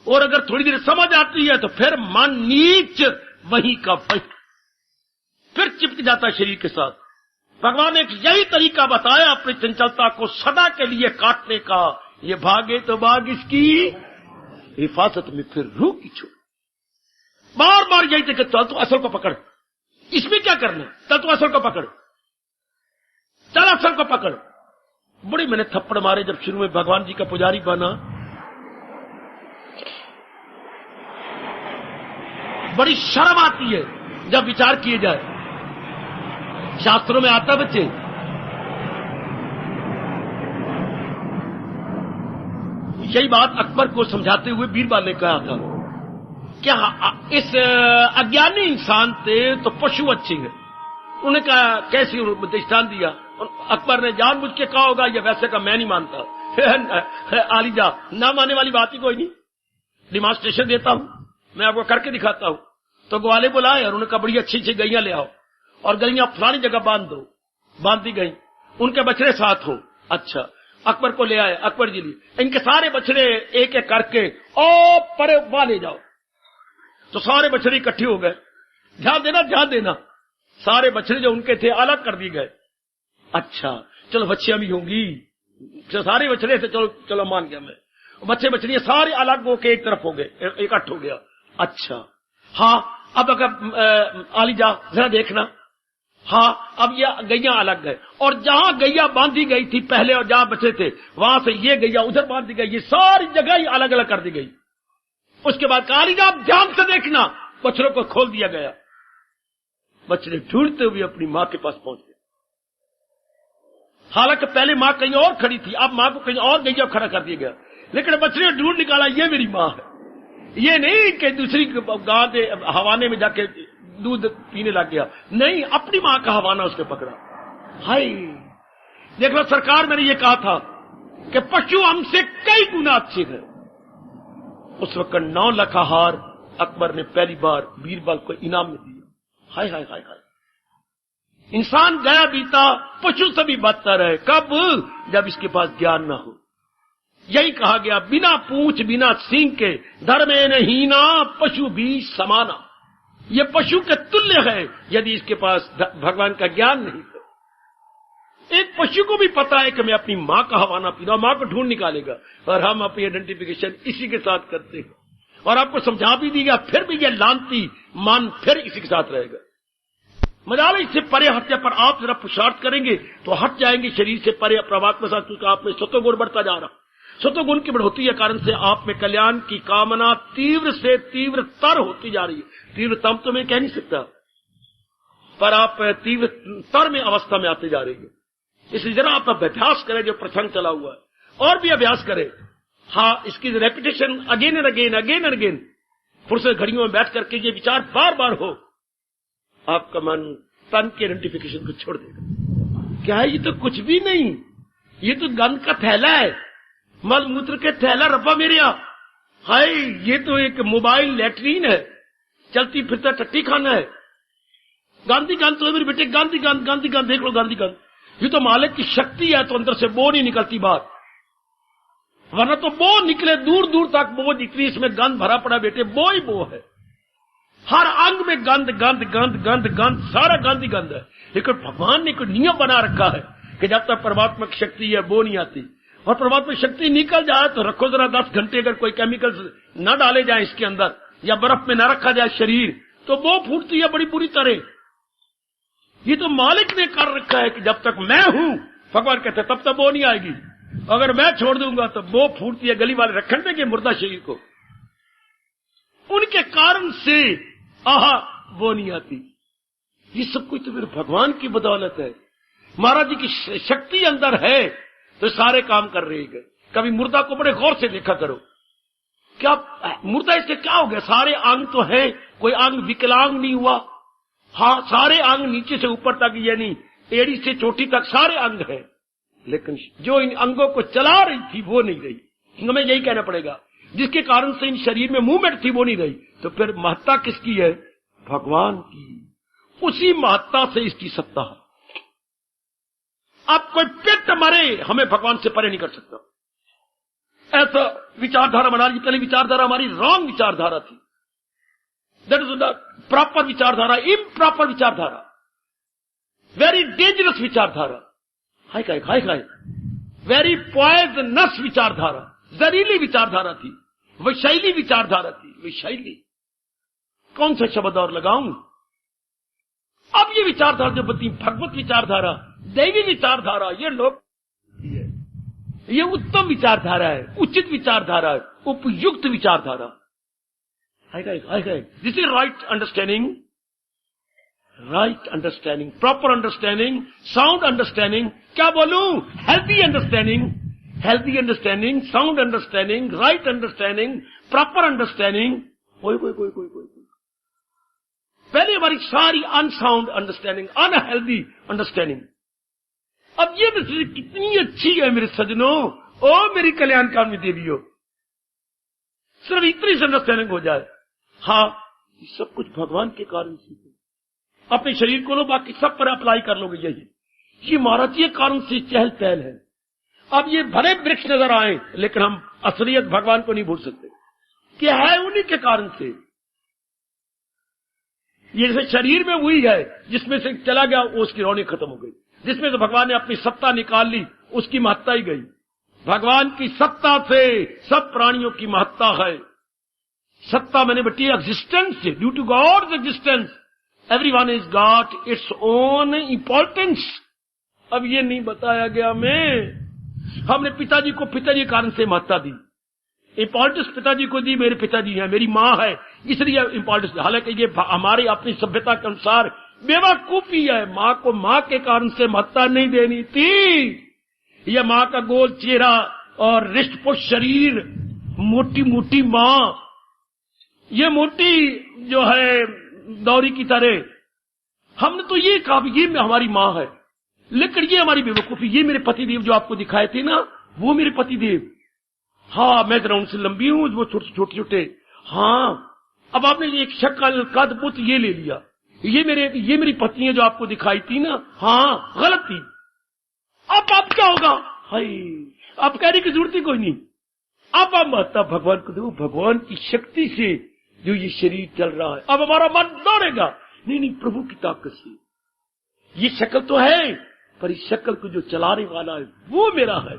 और अगर थोड़ी देर समझ आती है तो फिर मन नीच वहीं का वहीं फिर चिपक जाता है शरीर के साथ। भगवान ने यही तरीका बताया अपनी चंचलता को सदा के लिए काटने का। ये भागे तो भाग इसकी हिफाजत में, फिर रूह की छोड़। बार बार यही तरीका, चल तो असल को पकड़, इसमें क्या करना, चल तो असल को पकड़, चल असल को पकड़। बड़ी मैंने थप्पड़ मारे जब शुरू में भगवान जी का पुजारी बना। बड़ी शर्म आती है जब विचार किए जाए। शास्त्रों में आता बच्चे, यही बात अकबर को समझाते हुए बीरबल ने कहा था, क्या इस अज्ञानी इंसान से तो पशु अच्छे हैं। उन्होंने कहा कैसी दृष्टांत दिया। अकबर ने जानबूझ के कहा होगा, ये वैसे का मैं नहीं मानता। आलिजा ना मानने वाली बात ही कोई नहीं, डिमॉन्स्ट्रेशन देता हूं, मैं आपको करके दिखाता हूं। तो ग्वाले बुलाए और उन्होंने कहा बड़ी अच्छी अच्छी गैया ले आओ और गैया फलानी जगह बांध दो। बांधी गई, उनके बछड़े साथ हो। अच्छा, अकबर को ले आए, अकबर जी लिए इनके सारे बछड़े एक एक करके ओ परे वहां ले जाओ। तो सारे बछड़े इकट्ठे हो गए। ध्यान देना, ध्यान देना, सारे बछड़े जो उनके थे अलग कर दिए गए अच्छा चलो बच्चियां भी होंगी, सारे बछड़े से चलो चलो मान गया मैं, बच्चे बछड़ियां सारे अलग होके एक तरफ हो गए, इकट्ठ हो गया। अच्छा हाँ अब अगर आली जा जरा देखना, हाँ अब ये गैया अलग है, और जहां गैया बांधी गई थी पहले और जहां बचे थे वहां से ये गैया उधर बांध दी गई, ये सारी जगह ही अलग अलग कर दी गई। उसके बाद काली जा ध्यान से देखना, बछड़ों को खोल दिया गया, बछड़े ढूंढते हुए अपनी मां के पास पहुंच गए। हालांकि पहले मां कहीं और खड़ी थी, अब मां को कहीं और गैया खड़ा कर दिया गया, लेकिन बछड़े ढूंढ निकाला ये मेरी मां है। ये नहीं कि दूसरी गां हवाने में जाके दूध पीने लग गया, नहीं, अपनी मां का हवाना उसने पकड़ा। हाय देख लो, सरकार मैंने ये कहा था कि पशु हमसे कई गुना अच्छे हैं। उस वक्त 9 लाख हार अकबर ने पहली बार बीरबल को इनाम में दिया। हाय हाय हाय हाय, इंसान गया बीता पशु से भी बदतर है। कब? जब इसके पास ज्ञान ना हो। यही कहा गया, बिना पूंछ बिना सींग के धर्मे नहीं ना पशु भी समाना। ये पशु के तुल्य है यदि इसके पास भगवान का ज्ञान नहीं है। एक पशु को भी पता है कि मैं अपनी मां का हवाना पीना, मां को ढूंढ निकालेगा, और हम अपनी आइडेंटिफिकेशन इसी के साथ करते हैं। और आपको समझा भी दिया, फिर भी ये लानती मान फिर इसी के साथ रहेगा। मजाल इससे परे हत्या पर आप जरा पुरुषार्थ करेंगे तो हट जाएंगे शरीर से परे परमात्मा साथ, क्योंकि आप में सत्वगुण बढ़ता जा रहा। सत्वगुण की बढ़ोतरी के कारण से आप में कल्याण की कामना तीव्र से तीव्रतर होती जा रही है। तीव्रतम तो मैं कह नहीं सकता, पर आप तीव्रतर में अवस्था में आते जा रही है। इसलिए जरा आप अभ्यास करें, जो प्रसंग चला हुआ है, और भी अभ्यास करें। हाँ, इसकी repetition again and again again and again, फुर्सत घड़ियों में बैठ करके ये विचार बार बार हो, आपका मन तन के आइडेंटिफिकेशन को छोड़ देगा। क्या है ये? तो कुछ भी नहीं, ये तो गंद का थैला है, मल मूत्र के थैला रब्बा मेरे यहाँ। हाय, ये तो एक मोबाइल लैट्रीन है, चलती फिरता टट्टी खाना है। गांधी गंध तो मेरे बेटे, गांधी गंध देख लो, गांधी गंध। ये तो मालिक की शक्ति है, तो अंदर से बो नहीं निकलती बात, वरना तो बो निकले दूर दूर तक। बो जितनी इसमें गंध भरा पड़ा बेटे, बो ही बो है। हर अंग में गंध गंध गंध गंध गंध, सारा गंध ही गंध है। लेकिन भगवान ने कोई नियम बना रखा है कि जब तक परमात्मा की शक्ति है बो नहीं आती, और परमात्मा की शक्ति निकल जाए तो रखो जरा 10 घंटे, अगर कोई केमिकल्स न डाले जाए इसके अंदर, या बर्फ में न रखा जाए शरीर, तो बो फूटती है बड़ी बुरी तरह। ये तो मालिक ने कर रखा है कि जब तक मैं हूं, भगवान कहते तब तक बो नहीं आएगी। अगर मैं छोड़ दूंगा तो बो फूटती है। गली वाले रखने देंगे मुर्दा शरीर को, उनके कारण से आहा वो नहीं आती। ये सब कुछ तो मेरे भगवान की बदौलत है। महाराज जी की शक्ति अंदर है तो सारे काम कर रही है। कभी मुर्दा को बड़े गौर से देखा करो, क्या मुर्दा इससे क्या हो गया? सारे अंग तो है, कोई अंग विकलांग नहीं हुआ। हाँ, सारे अंग नीचे से ऊपर तक, यानी एड़ी से चोटी तक सारे अंग है, लेकिन जो इन अंगों को चला रही थी वो नहीं रही। हमें यही कहना पड़ेगा, जिसके कारण से इन शरीर में मूवमेंट थी वो नहीं रही। तो फिर महत्ता किसकी है? भगवान की। उसी महत्ता से इसकी सत्ता है। अब कोई पेट मरे, हमें भगवान से परे नहीं कर सकता। ऐसा विचारधारा बना ली। पहले विचारधारा हमारी रॉन्ग विचारधारा थी, दैट इज द प्रॉपर विचारधारा, इम्प्रॉपर विचारधारा, वेरी डेंजरस विचारधारा, हाय काय हाय काय, वेरी पॉइजनस विचारधारा, जहरीली विचारधारा थी, विषैली विचारधारा थी। विषैली कौन सा शब्द और लगाऊं? अब ये विचारधारा जो बती, भगवत विचारधारा, दैवी विचारधारा, ये लोग, ये उत्तम विचारधारा है, उचित विचारधारा है, उपयुक्त विचारधारा। This is right understanding, right understanding, proper understanding, sound understanding. क्या बोलूं? Healthy understanding, healthy understanding, sound understanding, right understanding, proper understanding. कोई पहले हमारी सारी अनसाउंड अंडरस्टैंडिंग, अनहेल्दी अंडरस्टैंडिंग। अब ये दृष्टि कितनी अच्छी है मेरे सजनों, ओ मेरी कल्याणकामी देवियों, सिर्फ इतनी से अंडरस्टैंडिंग हो जाए। हाँ, ये सब कुछ भगवान के कारण से। अपने शरीर को लो, बाकी सब पर अप्लाई कर लोगे। यही ये महाराज के कारण से चहल पहल है। अब ये भले वृक्ष नजर आए, लेकिन हम असलियत भगवान को नहीं भूल सकते कि है उन्हीं के कारण से। ये जैसे शरीर में वही है, जिसमें से चला गया वो उसकी रौनक खत्म हो गई। जिसमें से भगवान ने अपनी सत्ता निकाल ली उसकी महत्ता ही गई। भगवान की सत्ता से सब प्राणियों की महत्ता है। सत्ता मैंने बटी existence, due to God's existence everyone is got its own importance. अब ये नहीं बताया गया हमने पिताजी को पिताजी के कारण से महत्ता दी, इंपॉर्टेंस पिताजी को दी, मेरे पिताजी हैं, मेरी माँ है, इसलिए इंपॉर्टेंस। हालांकि ये हमारी अपनी सभ्यता के अनुसार बेवकूफी है। माँ को माँ के कारण से महत्ता नहीं देनी थी। यह माँ का गोल चेहरा और रिष्ट पुष्ट शरीर, मोटी मोटी माँ, ये मोटी जो है दौरी की तरह, हमने तो ये कहा ये हमारी माँ है। लेकिन ये हमारी बेवकूफी, ये मेरे पतिदेव जो आपको दिखाए थे ना, वो मेरे पतिदेव। हाँ, मैं जरा उनसे लंबी हूं, वो छोटे छोटे। हाँ, अब आपने एक शक्ल कद बुत ये ले लिया, ये मेरी पत्नी है जो आपको दिखाई थी ना, हाँ गलत थी। अब क्या होगा? हाय, अब कहने की जरूरत ही कोई नहीं। अब हम महत्ता भगवान को दो, भगवान की शक्ति से जो ये शरीर चल रहा है। अब हमारा मन दौड़ेगा, नहीं प्रभु की ताकत से। ये शक्ल तो है, पर इस शक्ल को जो चलाने वाला है वो मेरा है।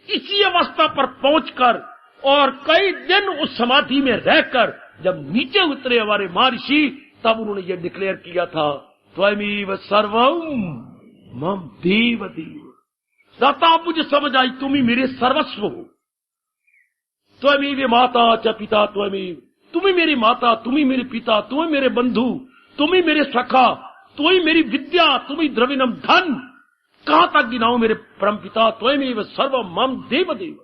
इसी अवस्था पर पहुंचकर और कई दिन उस समाधि में रहकर जब नीचे उतरे हमारे महर्षि, तब उन्होंने ये डिक्लेयर किया था, त्वमेव सर्वम मम देव देव। दाता, आप मुझे समझ आई, तुम ही मेरे सर्वस्व हो। त्वमेव माता च पिता त्वमेव, तुम ही मेरी माता, तुम ही मेरे पिता, तुम ही मेरे बंधु, तुम ही मेरे सखा, तुम ही मेरी विद्या, तुम ही द्रविणम धन। कहां तक गिनाऊं मेरे परम पिता? त्वमेव सर्वम मम देव देव।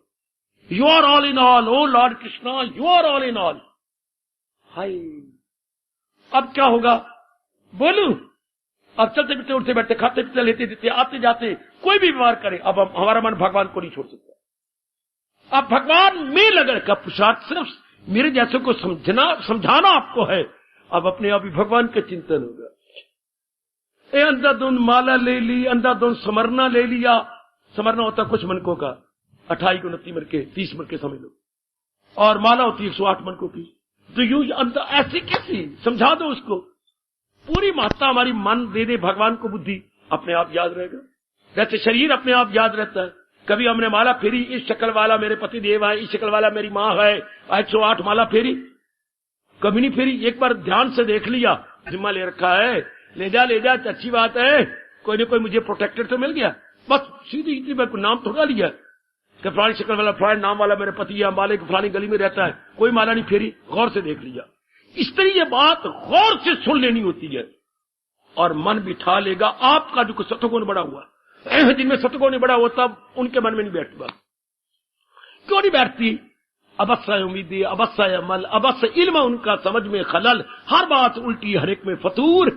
You are all in all, O lord Krishna, you are all in all. हाय, अब क्या होगा बोलू? अब चलते फिरते, उठते बैठते, खाते पीते, लेते देते, आते जाते, कोई भी व्यवहार करे, अब हमारा मन भगवान को नहीं छोड़ सकता। अब भगवान में लगन का पुरुषार्थ सिर्फ मेरे जैसे को समझाना आपको है। अब अपने आप ही भगवान का चिंतन होगा। अंधाधुंध माला ले ली, अंधाधुंध समरना ले लिया। समरना होता कुछ मनकों का, 28 को 29 मन के, 30 मन के समझ लो, और माला होती 108 मनकों की। तो यूं ऐसी कैसी? समझा दो उसको। पूरी महत्ता हमारी मन दे दे भगवान को, बुद्धि अपने आप याद रहेगा। जैसे शरीर अपने आप याद रहता है। कभी हमने माला फेरी, इस शक्ल वाला मेरे पति देव है, इस शक्ल वाला मेरी माँ है, 108 माला फेरी? कभी नहीं फेरी। एक बार ध्यान से देख लिया, जिम्मा ले रखा है, ले जा अच्छी बात है, कोई न कोई मुझे प्रोटेक्टर तो मिल गया, बस सीधी इतनी बार नाम थोड़ा लिया कि फलानी शक्ल वाला फलानी नाम वाला मेरे पति या माले की फलानी गली में रहता है, कोई माला नहीं फेरी, गौर से देख लिया। इस तरह ये बात गौर से सुन लेनी होती है और मन बिठा लेगा। आपका जो सतगुण बड़ा हुआ, जिनमें सतगुण नहीं बड़ा होता, उनके मन में नहीं बैठती बात। क्यों नहीं बैठती? अवश्य उम्मीदें, अवश्य अमल, अवश्य इल्म, उनका समझ में खलल, हर बात उल्टी, हर एक में फतूर।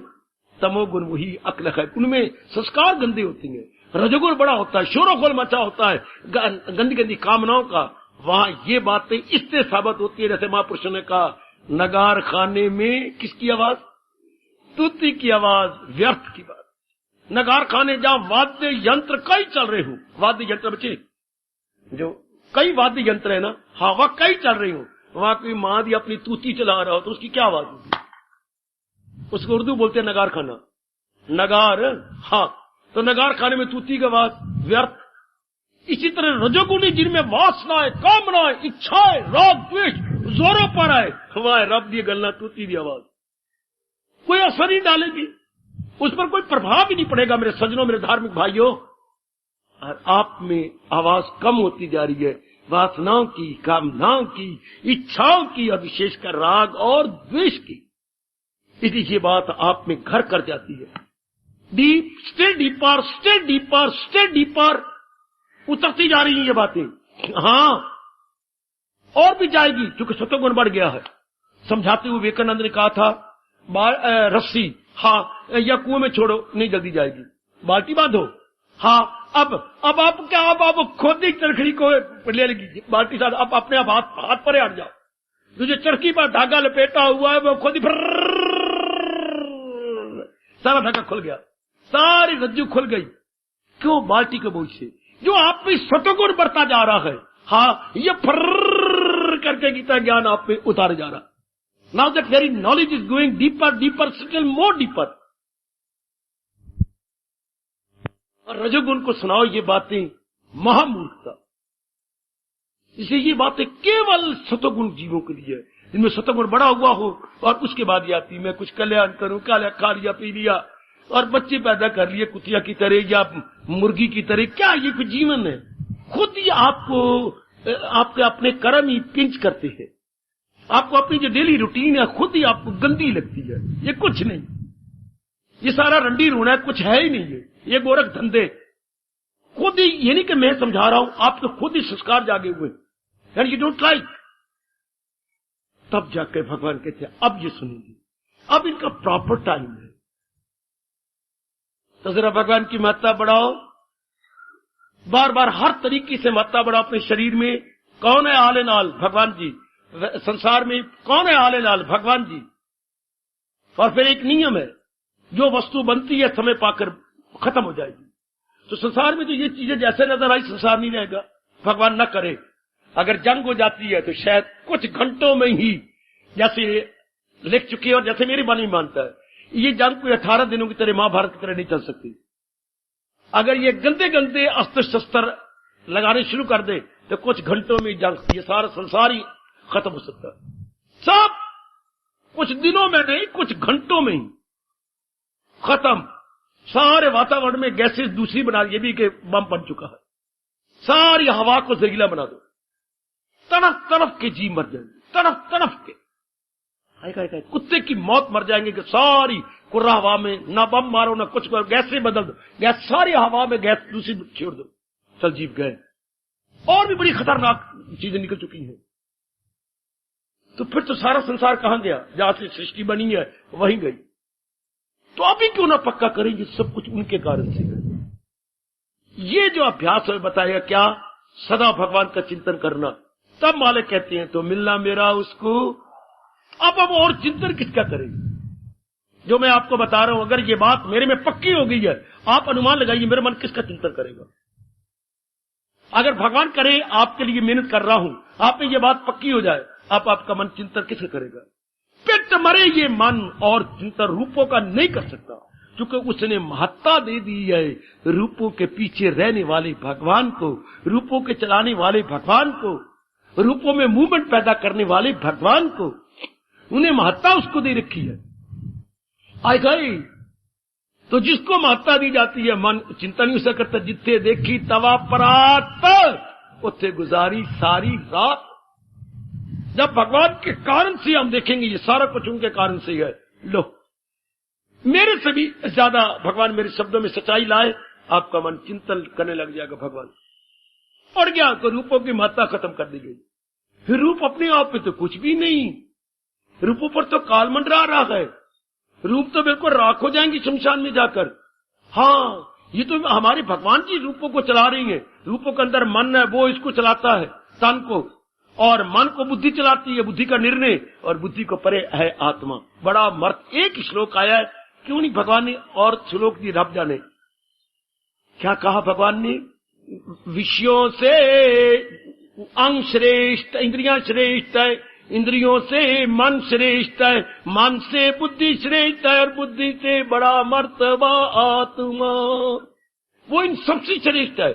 तमोगुण वही अक्ल है, उनमें संस्कार गंदे होते हैं। रजोगुण बड़ा होता है, शोरोगुल मचा होता है गंदी गंदी कामनाओं का। वहां ये बातें इससे साबित होती है, जैसे महापुरुषों ने कहा, नगार खाने में किसकी आवाज? तूती की आवाज, व्यर्थ की बात। नगार खाने जहां वाद्य यंत्र कई चल रहे हो, वाद्य यंत्र बच्चे जो कई वाद्य यंत्र है ना, हाँ वह कई चल रही हो, वहां कोई मादी अपनी तूती चला रहा हो तो उसकी क्या आवाज होगी? उसको उर्दू बोलते हैं नगार खाना। नगार, हाँ, तो नगार खाने में तूती की आवाज, व्यर्थ। इसी तरह रजोगुणी जिनमें वासनाएं, कामनाएं, इच्छाएं, राग द्वेष जोरों पर आए, वहां रब दी गलना, तूती दी आवाज, कोई असर नहीं डालेगी, उस पर कोई प्रभाव ही नहीं पड़ेगा। मेरे सज्जनों, मेरे धार्मिक भाइयों, और आप में आवाज कम होती जा रही है, वासनाओं की, कामनाओं की, इच्छाओं की, और विशेषकर राग और द्वेष की। इसलिए ये बात आप में घर कर जाती है। Deep, stay deeper, stay deeper, stay deeper उतरती जा रही है ये बातें। हाँ, और भी जाएगी, क्योंकि सत्वगुण बढ़ गया है। समझाते हुए विवेकानंद ने कहा था, रस्सी, हाँ, या कुएं में छोड़ो, नहीं जल्दी जाएगी, बाल्टी बांधो। हाँ, अब आप क्या, अब आप खुद ही चरखड़ी को ले लेगी बाल्टी साथ, अब अपने आप हाथ पर हट जाओ। तुझे चरखी पर धागा लपेटा हुआ है, वो खुद ही सारा धागा खुल गया, सारी रज्जू खुल गई। क्यों? बाल्टी के बोझ से जो आप में सतगुण बढ़ता जा रहा है। हाँ, ये फर्र करके गीता ज्ञान आप पे उतारे जा रहा। Now that very knowledge is going deeper deeper, still more deeper. और रजोगुण को सुनाओ ये बातें महामूर्खता। इसलिए ये बातें केवल सतोगुण जीवों के लिए है, जिनमें सतोगुण बड़ा हुआ हो और उसके बाद ये आती मैं कुछ कल्याण करूं, खा लिया पी लिया और बच्चे पैदा कर लिए कुतिया की तरह या मुर्गी की तरह। क्या ये कुछ जीवन है? खुद ही आपको आपके अपने कर्म ही पिंच करते हैं। आपको अपनी जो डेली रूटीन है खुद ही आपको गंदी लगती है। ये कुछ नहीं, ये सारा रंडी रोना है, कुछ है ही नहीं। ये गोरख धंधे खुद ही, ये नहीं कि मैं समझा रहा हूं, आपके खुद ही संस्कार जागे हुए एंड यू डोंट लाइक। तब जाके भगवान कहते हैं अब ये सुनेंगे, अब इनका प्रॉपर टाइम है। तो जरा भगवान की महत्ता बढ़ाओ, बार बार हर तरीके से महत्ता बढ़ाओ अपने शरीर में। कौन है आल एंड ऑल? भगवान जी। संसार में कौन है आल एंड ऑल? भगवान जी। और फिर एक नियम है, जो वस्तु बनती है समय पाकर खत्म हो जाएगी। तो संसार में तो ये चीजें जैसे नजर आई, संसार नहीं रहेगा। भगवान न करे, अगर जंग हो जाती है तो शायद कुछ घंटों में ही, जैसे लिख चुके हैं और जैसे मेरी बानी मानता है, ये जंग कोई 18 दिनों की तरह महाभारत की तरह नहीं चल सकती। अगर ये गंदे गंदे अस्त्र शस्त्र लगाने शुरू कर दे तो कुछ घंटों में जंग, ये सारा संसार ही खत्म हो सकता है। सब कुछ दिनों में नहीं, कुछ घंटों में ही खत्म। सारे वातावरण में गैसेस दूसरी बना, ये भी कि बम बन चुका है। सारी हवा को जहरीला बना दो, तरफ तरफ के जीव मर जाएंगे, तरफ तरफ के। कुत्ते की मौत मर जाएंगे कि सारी कुर्रा हवा में, ना बम मारो ना कुछ करो, गैस से बदल दो, गैस सारी हवा में गैस दूसरी छोड़ दो, चल जीव गए। और भी बड़ी खतरनाक चीजें निकल चुकी हैं। तो फिर तो सारा संसार कहां गया? जहां से सृष्टि बनी है वहीं गई। तो अभी क्यों ना पक्का करेंगे, सब कुछ उनके कारण से है। ये जो अभ्यास है बताया क्या? सदा भगवान का चिंतन करना। तब मालिक कहते हैं तो मिलना मेरा उसको। अब और चिंतन किसका करेंगे? जो मैं आपको बता रहा हूं, अगर ये बात मेरे में पक्की हो गई है, आप अनुमान लगाइए मेरा मन किसका चिंतन करेगा। अगर भगवान करे आपके लिए मेहनत कर रहा हूं, आप में ये बात पक्की हो जाए, आपका मन चिंतन किसका करेगा? पिट मरे ये मन और चिंतन रूपों का नहीं कर सकता, क्योंकि उसने महत्ता दे दी है रूपों के पीछे रहने वाले भगवान को, रूपों के चलाने वाले भगवान को, रूपों में मूवमेंट पैदा करने वाले भगवान को। उन्हें महत्ता उसको दे रखी है। आई गई तो जिसको महत्ता दी जाती है, मन चिंता नहीं उसे करता। जिथे देखी तवा परात, उथे गुजारी सारी रात। जब भगवान के कारण से हम देखेंगे ये सारा कुछ उनके कारण से है। लो, मेरे से भी ज्यादा भगवान मेरे शब्दों में सच्चाई लाए, आपका मन चिंतन करने लग जाएगा भगवान। और क्या, तो रूपों की महत्ता खत्म कर दी गई। फिर रूप अपने आप में तो कुछ भी नहीं, रूपों पर तो काल मंडरा रहा है। रूप तो बिल्कुल राख हो जाएंगी शमशान में जाकर। हाँ, ये तो हमारे भगवान जी रूपों को चला रही हैं। रूपों के अंदर मन है, वो इसको चलाता है, तन को, और मन को बुद्धि चलाती है, बुद्धि का निर्णय, और बुद्धि को परे है आत्मा। बड़ा मर्थ एक श्लोक आया है, क्यों नहीं भगवान ने और श्लोक दी, रब जाने क्या कहा भगवान ने? विषयों से अंग श्रेष्ठ, इंद्रियां श्रेष्ठ है, इंद्रियों से मन श्रेष्ठ है, मन से बुद्धि श्रेष्ठ है, और बुद्धि से बड़ा मर्तबा आत्मा। वो इन सबसे श्रेष्ठ है,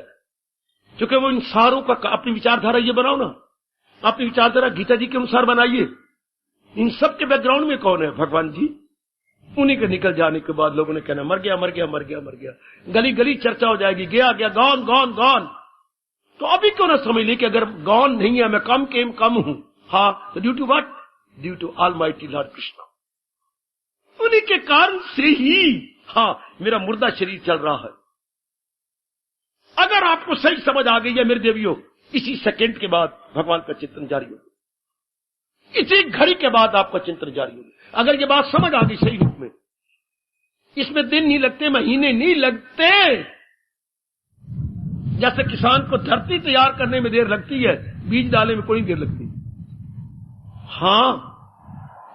क्योंकि वो इन सारों का अपनी विचारधारा ये बनाओ ना, अपनी विचारधारा गीता जी के अनुसार बनाइए। इन सब के बैकग्राउंड में कौन है? भगवान जी। उन्हीं के निकल जाने के बाद लोगों ने कहना मर गया मर गया मर गया मर गया, गली गली चर्चा हो जाएगी, गया गया, गॉन गॉन गॉन। तो अभी क्यों ना समझ ले कि अगर गॉन नहीं है, मैं कम हूं। हाँ, तो due to what? Due to almighty lord Krishna. उन्हीं के कारण से ही हाँ मेरा मुर्दा शरीर चल रहा है। अगर आपको सही समझ आ गई है मेरे देवियों, इसी सेकंड के बाद भगवान का चिंतन जारी होगा, इसी घड़ी के बाद आपका चिंतन जारी होगा। अगर ये बात समझ आ गई सही रूप में, इसमें दिन नहीं लगते, महीने नहीं लगते। जैसे किसान को धरती तैयार करने में देर लगती है, बीज डालने में कोई देर लगती। हाँ,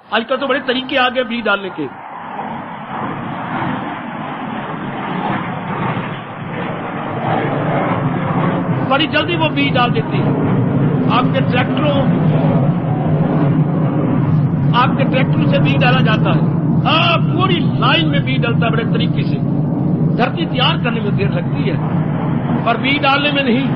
आजकल तो बड़े तरीके आ गए बीज डालने के। बड़ी जल्दी वो बीज डाल देती है। आपके ट्रैक्टरों आपके ट्रैक्टर से बीज डाला जाता है, पूरी लाइन में बीज डलता है बड़े तरीके से। धरती तैयार करने में देर लगती है, पर बीज डालने में नहीं।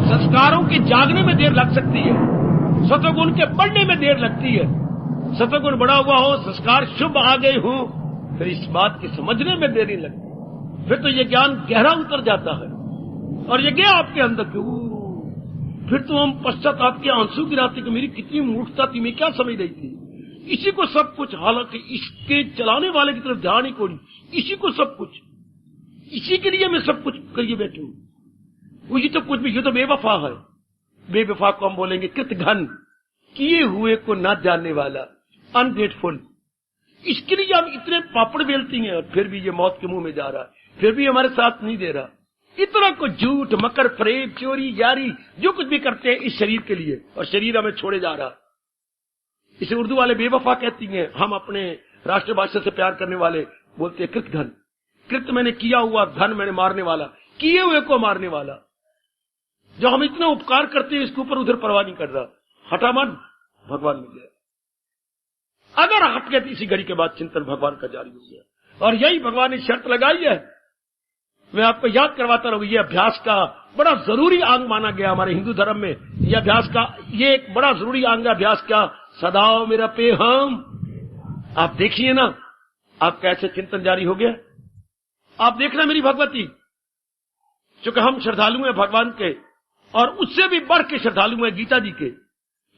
संस्कारों के जागने में देर लग सकती है, सत्वगुण के बढ़ने में देर लगती है। सत्वगुण बड़ा हुआ हो, संस्कार शुभ आ गए हो, फिर इस बात की समझने में देरी लगती, फिर तो ये ज्ञान गहरा उतर जाता है और ये गया आपके अंदर क्यों। फिर तो हम पश्चात आपके आंसू गिराते कि मेरी कितनी मूर्खता थी, मैं क्या समझ रही थी। इसी को सब कुछ, हालांकि इसके चलाने वाले की तरफ ध्यान ही कोई नहीं, इसी को सब कुछ, इसी के लिए मैं सब कुछ करिए बैठे हूं। ये तो कुछ भी, ये तो बेवफा है। बेवफा को हम बोलेंगे कृतघ्न, किए हुए को न जानने वाला, अनग्रेटफुल। इसके लिए हम इतने पापड़ बेलती हैं और फिर भी ये मौत के मुंह में जा रहा है, फिर भी हमारे साथ नहीं दे रहा। इतना को झूठ, मकर, फरेब, चोरी, यारी, जो कुछ भी करते हैं इस शरीर के लिए, और शरीर हमें छोड़े जा रहा। इसे उर्दू वाले बेवफा कहती हैं। हम अपने राष्ट्रभाषा से प्यार करने वाले बोलते हैं कृतघ्न। कृत मैंने किया हुआ, धन मैंने मारने वाला, किए हुए को मारने वाला। जो हम इतना उपकार करते हैं इसके ऊपर उधर परवाह नहीं कर रहा। हटा मन, भगवान मिल गया। अगर हट गए तो इसी घड़ी के बाद चिंतन भगवान का जारी हो गया। और यही भगवान ने शर्त लगाई है, मैं आपको याद करवाता रहूं, ये अभ्यास का बड़ा जरूरी अंग माना गया हमारे हिंदू धर्म में। ये अभ्यास का ये एक बड़ा जरूरी अंग है। अभ्यास का सदाओ मेरा पे हम। आप देखिए ना, आप कैसे चिंतन जारी हो गया। आप देखना मेरी भगवती, चूंकि हम श्रद्धालु हैं भगवान के, और उससे भी बढ़ के श्रद्धालु हैं गीता जी के,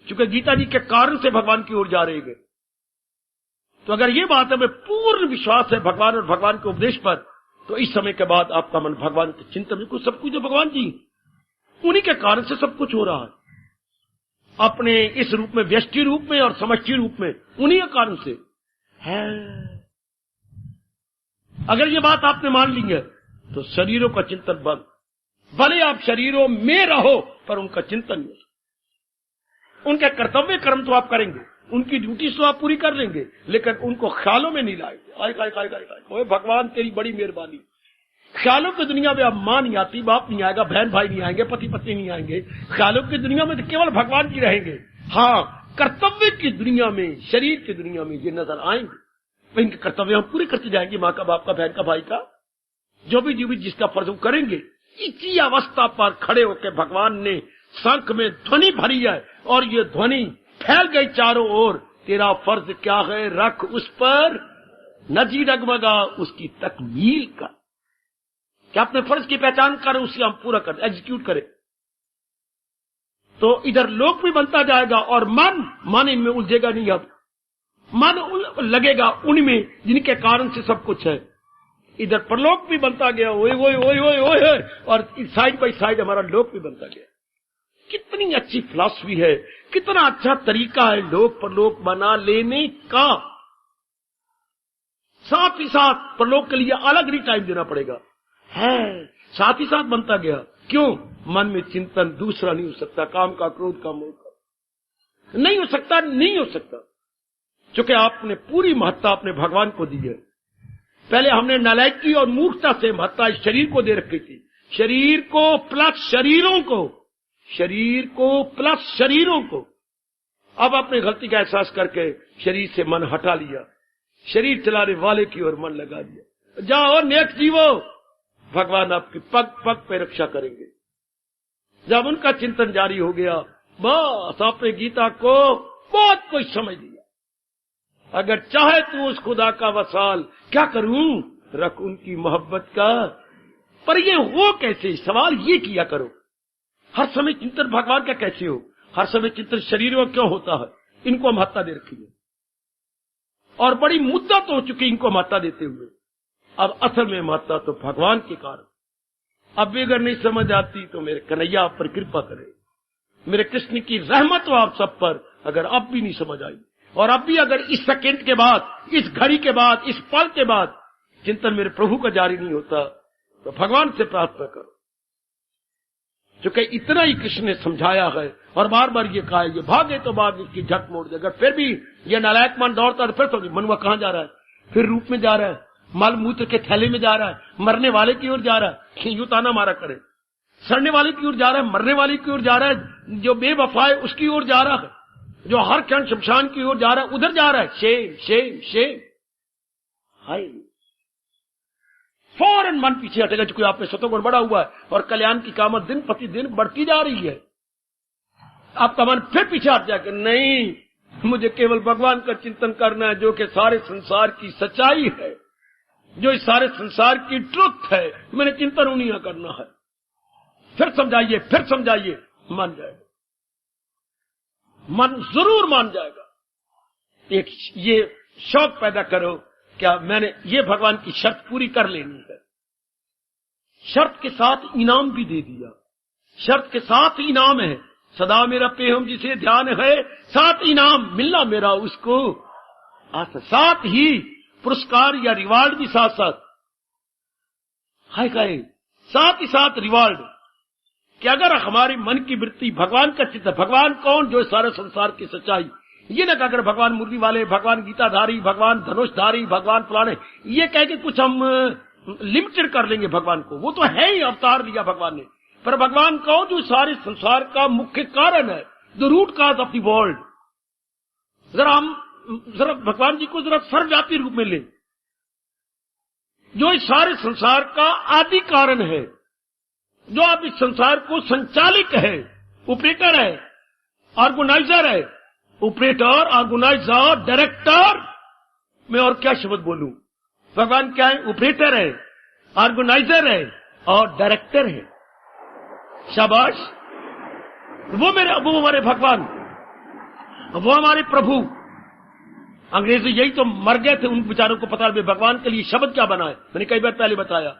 चूंकि गीता जी के कारण से भगवान की ओर जा रहे हैं। तो अगर ये बात हमें पूर्ण विश्वास है भगवान और भगवान के उपदेश पर, तो इस समय के बाद आपका मन भगवान के चिंतन में, कुछ सब कुछ जो भगवान जी उन्हीं के कारण से सब कुछ हो रहा है। अपने इस रूप में, व्यष्टि रूप में और समष्टि रूप में, उन्हीं के कारण से है। अगर ये बात आपने मान ली है तो शरीरों का चिंतन बंद। भले आप शरीरों में रहो पर उनका चिंतन नहीं। उनके कर्तव्य कर्म तो आप करेंगे, उनकी ड्यूटी तो आप पूरी कर लेंगे, लेकिन उनको ख्यालों में नहीं लाएंगे। आए भगवान तेरी बड़ी मेहरबानी। ख्यालों की दुनिया में अब मां नहीं आती, बाप नहीं आएगा, बहन भाई नहीं आएंगे, पति पत्नी नहीं आएंगे। ख्यालों की दुनिया में तो केवल भगवान जी रहेंगे। हाँ, कर्तव्य की दुनिया में, शरीर की दुनिया में ये नजर आएंगे। इनके कर्तव्य हम पूरे करते जाएंगे, माँ का, बाप का, बहन का, भाई का, जो भी जिसका फर्ज हम करेंगे। इसी अवस्था पर खड़े होकर भगवान ने शंख में ध्वनि भरी है और ये ध्वनि फैल गई चारों ओर। तेरा फर्ज क्या है, रख उस पर नजी डगमगा उसकी तकमील का। क्या अपने फर्ज की पहचान कर उसे हम पूरा कर, एग्जीक्यूट करें, तो इधर लोक भी बनता जाएगा और मन इनमें उलझेगा नहीं। अब मन लगेगा उनमें जिनके कारण से सब कुछ है। इधर परलोक भी बनता गया, ओए ओए ओए ओए ओए, और साइड बाई साइड हमारा लोक भी बनता गया। कितनी अच्छी फिलॉसफी है, कितना अच्छा तरीका है लोक परलोक बना लेने का। साथ ही साथ परलोक के लिए अलग ही टाइम देना पड़ेगा, है साथ ही साथ बनता गया। क्यों? मन में चिंतन दूसरा नहीं हो सकता, काम का, क्रोध का, मोह का नहीं हो सकता, नहीं हो सकता। क्योंकि आपने पूरी महत्ता अपने भगवान को दी है। पहले हमने नालायकी और मूर्खता से महत्ता इस शरीर को दे रखी थी। शरीर को प्लस शरीरों को, शरीर को प्लस शरीरों को। अब अपने गलती का एहसास करके शरीर से मन हटा लिया, शरीर चलाने वाले की ओर मन लगा दिया। जाओ नेक जीवो, भगवान आपकी पग पग पे रक्षा करेंगे। जब उनका चिंतन जारी हो गया, बस आपने गीता को बहुत कुछ समझ लिया। अगर चाहे तो उस खुदा का वसाल क्या करूं, रख उनकी मोहब्बत का। पर ये हो कैसे, सवाल ये किया करो। हर समय चिंतन भगवान का कैसे हो, हर समय चिंतन शरीर में क्यों होता है। इनको महत्ता दे रखी है और बड़ी मुद्दत हो चुकी इनको महत्ता देते हुए। अब असल में महत्ता तो भगवान के कारण। अब भी अगर नहीं समझ आती तो मेरे कन्हैया आप पर कृपा करे, मेरे कृष्ण की रहमत हो आप सब पर। अगर अब भी नहीं समझ आई, और अब भी अगर इस सेकंड के बाद, इस घड़ी के बाद, इस पल के बाद चिंतन मेरे प्रभु का जारी नहीं होता, तो भगवान से प्रार्थना करो। क्योंकि इतना ही कृष्ण ने समझाया है और बार बार ये कहा है, ये भागे तो भाग इसकी झट मोड़ दे। अगर फिर भी ये नालायक मन दौड़ता है, फिर तो मनुआ कहां जा रहा है, फिर रूप में जा रहा है। मल मूत्र के थैले में जा रहा है, मरने वाले की ओर जा रहा है। यूं ताना मारा करे, सड़ने वाले की ओर जा रहा है, मरने वाले की ओर जा रहा है, जो बेवफा है उसकी ओर जा रहा है, जो हर क्षण शमशान की ओर जा रहा है उधर जा रहा है। Shem Shem Shem. हाय, फौरन मन पीछे हटेगा, चूंकि आप में सतोगुण बढ़ा हुआ है और कल्याण की कामत दिन प्रतिदिन बढ़ती जा रही है। आपका मन फिर पीछे हट जाएगा, नहीं, मुझे केवल भगवान का चिंतन करना है, जो कि सारे संसार की सच्चाई है, जो इस सारे संसार की ट्रुथ है। मैंने चिंतन उन्हीं का करना है। फिर समझाइए, फिर समझाइए, मान जाएगा, मन जरूर मान जाएगा। एक ये शौक पैदा करो, क्या मैंने ये भगवान की शर्त पूरी कर लेनी है। शर्त के साथ इनाम भी दे दिया, शर्त के साथ इनाम है। सदा मेरा पेहम जिसे ध्यान है, साथ इनाम मिलना मेरा उसको आस, साथ ही पुरस्कार या रिवार्ड भी साथ साथ। हाय काय, साथ ही साथ रिवार्ड। कि अगर हमारे मन की वृत्ति भगवान का चित्त, भगवान कौन, जो सारे संसार की सच्चाई, ये ना कहकर भगवान मुरली वाले, भगवान गीताधारी, भगवान धनुषधारी, भगवान फलाने, ये कह के कुछ हम लिमिटेड कर लेंगे भगवान को। वो तो है ही, अवतार लिया भगवान ने, पर भगवान कौन, जो सारे संसार का मुख्य कारण है, the root cause of the world. जरा भगवान जी को जरा सर्वव्यापी रूप में ले, जो इस सारे संसार का आदि कारण है, जो आप इस संसार को संचालित है, ऑपरेटर है, ऑर्गेनाइजर है। ऑपरेटर, ऑर्गेनाइजर, डायरेक्टर, मैं और क्या शब्द बोलूं। भगवान क्या है, ऑपरेटर है, ऑर्गेनाइजर है और डायरेक्टर है। शाबाश, वो हमारे भगवान, वो हमारे प्रभु। अंग्रेजी यही तो मर गए थे, उन बेचारों को पता नहीं भगवान के लिए शब्द क्या बना है। मैंने कई बार पहले बताया,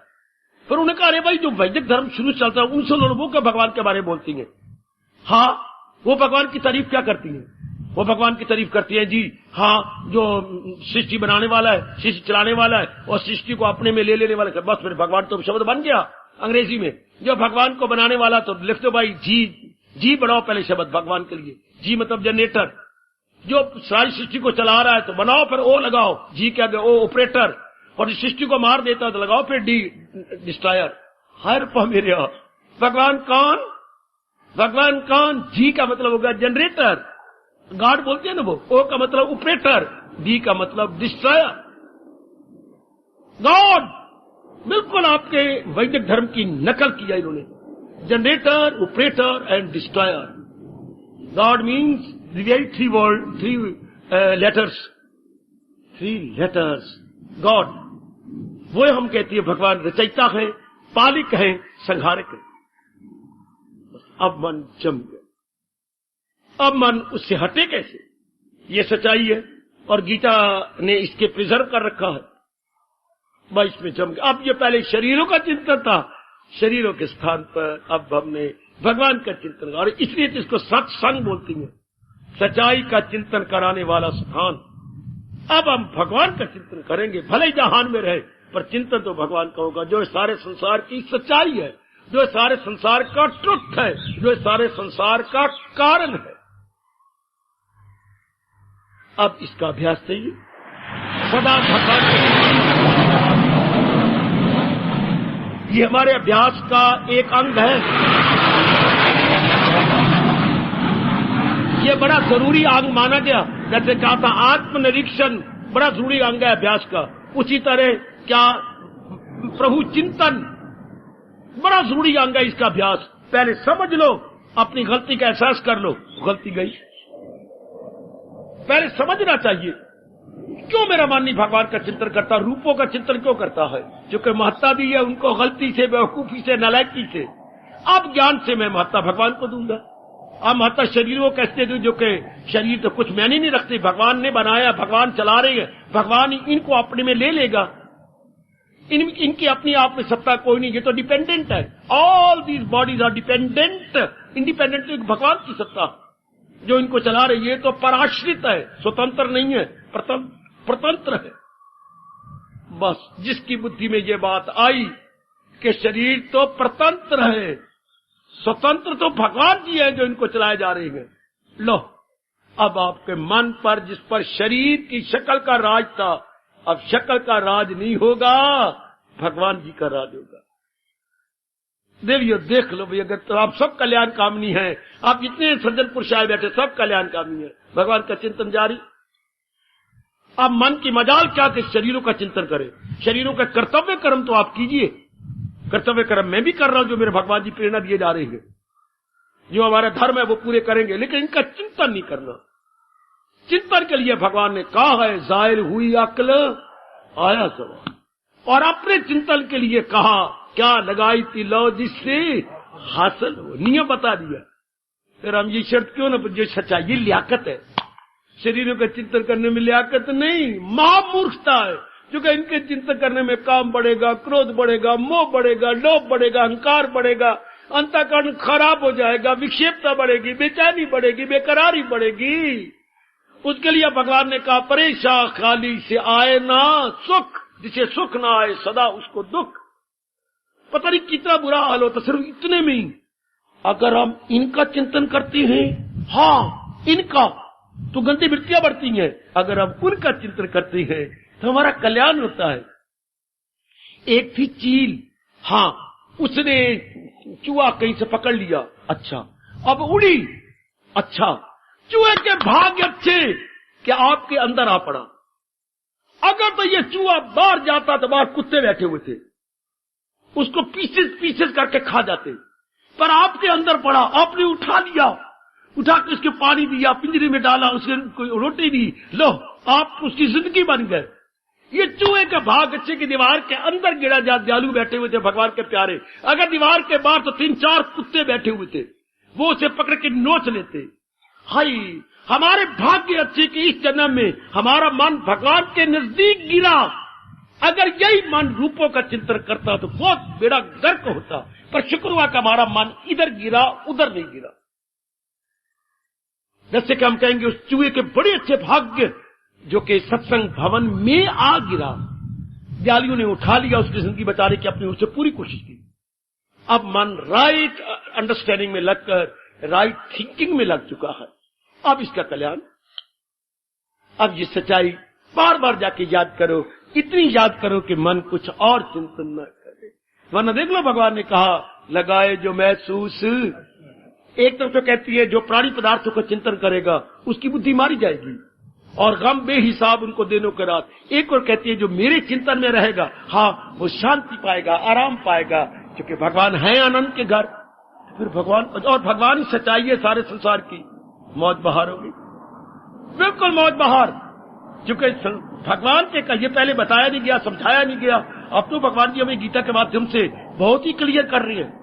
पर उन्होंने कहा अरे भाई, जो वैदिक धर्म शुरू चलता है उनसे लोगों के भगवान के बारे में बोलती है। हाँ, वो भगवान की तारीफ क्या करती है, वो भगवान की तारीफ करती है जी, हाँ, जो सृष्टि बनाने वाला है, सृष्टि चलाने वाला है और सृष्टि को अपने में ले लेने वाला है। बस मेरे भगवान तो शब्द बन गया अंग्रेजी में। जो भगवान को बनाने वाला, तो लिख दो भाई जी बनाओ पहले शब्द भगवान के लिए। जी मतलब जनरेटर, जो सारी सृष्टि को चला रहा है तो बनाओ, फिर ओ लगाओ, जी क्या ओ ऑपरेटर, और जो सृष्टि को मार देता है तो लगाओ फिर डी डिस्ट्रॉयर। हर मेरे भगवान कौन, भगवान कौन। जी का मतलब होगा जनरेटर, गॉड बोलते हैं ना वो। ओ का मतलब ऑपरेटर, डी का मतलब डिस्ट्रॉयर। गॉड बिल्कुल आपके वैदिक धर्म की नकल किया इन्होंने, generator, operator and destroyer. God means three word, three letters. God वो हम कहती है भगवान रचयिता है, पालिक है, संहारक है। अब मन जम गया, अब मन उससे हटे कैसे, ये सच्चाई है और गीता ने इसके प्रिजर्व कर रखा है। भाई इसमें जम गया। अब ये पहले शरीरों का चिंतन था, शरीरों के स्थान पर अब हमने भगवान का चिंतन, और इसलिए तो इसको सत्संग बोलती है, सच्चाई का चिंतन कराने वाला स्थान। अब हम भगवान का चिंतन करेंगे, भले ही जहान में रहे, पर चिंतन तो भगवान का होगा, जो सारे संसार की सच्चाई है, जो सारे संसार का ट्रुथ है, जो सारे संसार का कारण है। अब इसका अभ्यास चाहिए सदा भगवान। ये हमारे अभ्यास का एक अंग है, ये बड़ा जरूरी अंग माना गया। जैसे कहा था आत्मनिरीक्षण बड़ा जरूरी अंग है अभ्यास का, उसी तरह क्या प्रभु चिंतन बड़ा जरूरी अंग है इसका अभ्यास। पहले समझ लो, अपनी गलती का एहसास कर लो, गलती गई, पहले समझना चाहिए क्यों मेरा मन नहीं भगवान का चिंतन करता, रूपों का चिंतन क्यों करता है। क्योंकि महत्ता दी है उनको गलती से, बेवकूफी से, नालायकी से। अब ज्ञान से मैं महत्ता भगवान को दूंगा। अब महत्ता शरीर को कैसे दूं, जो कि शरीर तो कुछ मैंने नहीं रखते, भगवान ने बनाया, भगवान चला रहे हैं, भगवान इनको अपने में ले लेगा। इनकी अपनी आप में सत्ता कोई नहीं, ये तो डिपेंडेंट है। All these bodies are dependent, independent तो भगवान की सत्ता जो इनको चला रही है, तो पराश्रित है, स्वतंत्र नहीं है, प्रतंत्र है। बस जिसकी बुद्धि में ये बात आई कि शरीर तो प्रतंत्र है, स्वतंत्र तो भगवान जी है जो इनको चलाए जा रहे हैं। लो, अब आपके मन पर, जिस पर शरीर की शक्ल का राज था, अब शक्ल का राज नहीं होगा, भगवान जी का राज होगा। देवियों देख लो भाई, अगर तो आप सब कल्याण कामनी हैं, आप इतने सज्जन पुरुष आए बैठे सब कल्याण कामनी है, भगवान का चिंतन जारी। आप मन की मजाल क्या कि शरीरों का चिंतन करें, शरीरों का कर्तव्य कर्म तो आप कीजिए, कर्तव्य कर्म मैं भी कर रहा हूं जो मेरे भगवान जी प्रेरणा दिए जा रहे हैं, जो हमारा धर्म है वो पूरे करेंगे, लेकिन इनका चिंतन नहीं करना। चिंतन के लिए भगवान ने कहा है जाहिर हुई अक्ल आया सवाल, और अपने चिंतन के लिए कहा क्या लगाई थी लो जिससे हासिल हो, नियम बता दिया। फिर हम ये शर्त क्यों ना, जो सच्चाई ये लियाकत है, शरीरों का चिंतन करने में लियाकत नहीं, महामूर्खता है, क्योंकि इनके चिंतन करने में काम बढ़ेगा, क्रोध बढ़ेगा, मोह बढ़ेगा, लोभ बढ़ेगा, अहंकार बढ़ेगा, अंतःकरण खराब हो जाएगा, विक्षेपता बढ़ेगी, बेचैनी बढ़ेगी, बेकरारी बढ़ेगी। उसके लिए भगवान ने कहा परेशान खाली से आए ना सुख, जिसे सुख ना आए सदा उसको दुख। पता नहीं कितना बुरा हाल होता सिर्फ इतने में ही। अगर हम इनका चिंतन करते हैं, हाँ इनका, तो गंदी वृत्तियां बढ़ती हैं, अगर हम उनका चिंतन करते हैं तो हमारा कल्याण होता है। एक थी चील, हाँ उसने चूहा कहीं से पकड़ लिया, अच्छा अब उड़ी, अच्छा चूहे के भाग्य अच्छे कि आपके अंदर आ पड़ा। अगर तो ये चूहा बाहर जाता तो बाहर कुत्ते बैठे हुए थे, उसको पीसेस पीसेस करके खा जाते, पर आपके अंदर पड़ा, आपने उठा लिया, उठा के उसके पानी दिया, पिंजरे में डाला, उसके रोटी दी, लो आप उसकी जिंदगी बन गए। ये चूहे का भाग अच्छे की दीवार के अंदर गिरा जा, दयालु बैठे हुए थे भगवान के प्यारे, अगर दीवार के बाहर तो 3-4 कुत्ते बैठे हुए थे, वो उसे पकड़ के नोच लेते। हाय हमारे भाग्य अच्छे कि इस जन्म में हमारा मन भगवान के नजदीक गिरा। अगर यही मन रूपों का चिंतन करता तो बहुत बेड़ा गर्क होता, पर शुक्र हुआ कि हमारा मन इधर गिरा उधर नहीं गिरा। जैसे कि हम कहेंगे उस चूहे के बड़े अच्छे भाग्य जो कि सत्संग भवन में आ गिरा, दयालुओं ने उठा लिया, उसकी जिंदगी बचाने की अपनी ओर से पूरी कोशिश की। अब मन राइट अंडरस्टैंडिंग में लगकर राइट थिंकिंग में लग चुका है, अब इसका कल्याण। अब ये सच्चाई बार बार जाके याद करो, इतनी याद करो कि मन कुछ और चिंतन न करे, वरना देख लो भगवान ने कहा लगाए जो महसूस। एक तरफ तो कहती है जो प्राणी पदार्थों का चिंतन करेगा उसकी बुद्धि मारी जाएगी और गम बेहिसाब उनको दिनों के रात। एक और कहती है जो मेरे चिंतन में रहेगा, हाँ वो शांति पाएगा, आराम पाएगा, क्योंकि भगवान है आनंद के घर। फिर भगवान, और भगवान ही सच्चाई है सारे संसार की, मौज बहार होगी, बिल्कुल मौज बहार। क्योंकि भगवान के ये पहले बताया नहीं गया, समझाया नहीं गया, अब तो भगवान जी हमें गीता के माध्यम से बहुत ही क्लियर कर रही है।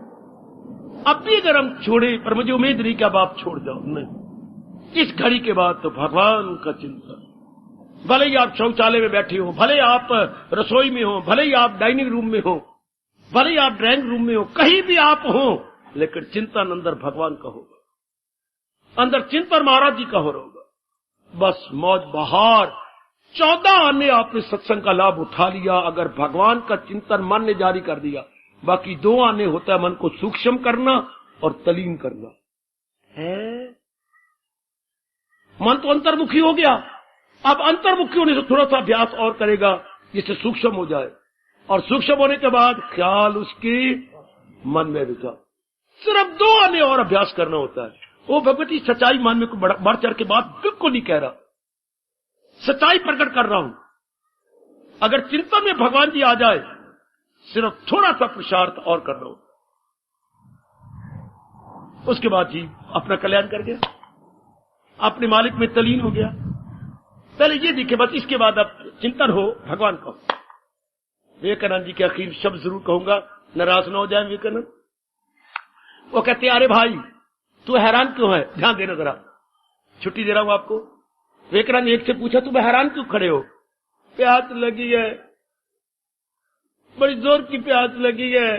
अब भी अगर हम छोड़े, पर मुझे उम्मीद नहीं कि अब आप छोड़ जाओ, नहीं, इस घड़ी के बाद तो भगवान का चिंतन, भले ही आप शौचालय में बैठे हो, भले आप रसोई में हो, भले ही आप डाइनिंग रूम में हो, भले ही आप ड्राइंग रूम में हो, कहीं भी आप हो, लेकिन चिंतन अंदर भगवान का होगा, अंदर चिंतन महाराज जी का हो होगा। बस मौज बहार। 14 आने आपने सत्संग का लाभ उठा लिया, अगर भगवान का चिंतन मन ने जारी कर दिया। बाकी 2 आने होता है मन को सूक्ष्म करना और तलीन करना है। मन तो अंतर्मुखी हो गया, अब अंतर्मुखी होने से थोड़ा सा अभ्यास और करेगा जिससे सूक्ष्म हो जाए, और सूक्ष्म होने के बाद ख्याल उसके मन में बिता। सिर्फ 2 आने और अभ्यास करना होता है। वो भगवती सच्चाई मन में बढ़ चढ़ के बात बिल्कुल नहीं कह रहा, सच्चाई प्रकट कर रहा हूं। अगर चिंतन में भगवान जी आ जाए, सिर्फ थोड़ा सा पुरुषार्थ और करना हो, उसके बाद जी अपना कल्याण कर गया, अपने मालिक में तलीन हो गया। पहले ये दिखे, बस इसके बाद अब चिंतन हो भगवान का। विवेकानंद जी के आखिर शब्द जरूर कहूंगा, नाराज न हो जाए विवेकानंद। वो कहते अरे भाई तू हैरान क्यों है, ध्यान देना जरा, छुट्टी दे रहा हूं आपको। विवेकानंद एक से पूछा तुम हैरान क्यों खड़े हो? प्यास लगी है, बड़ी जोर की प्यास लगी है,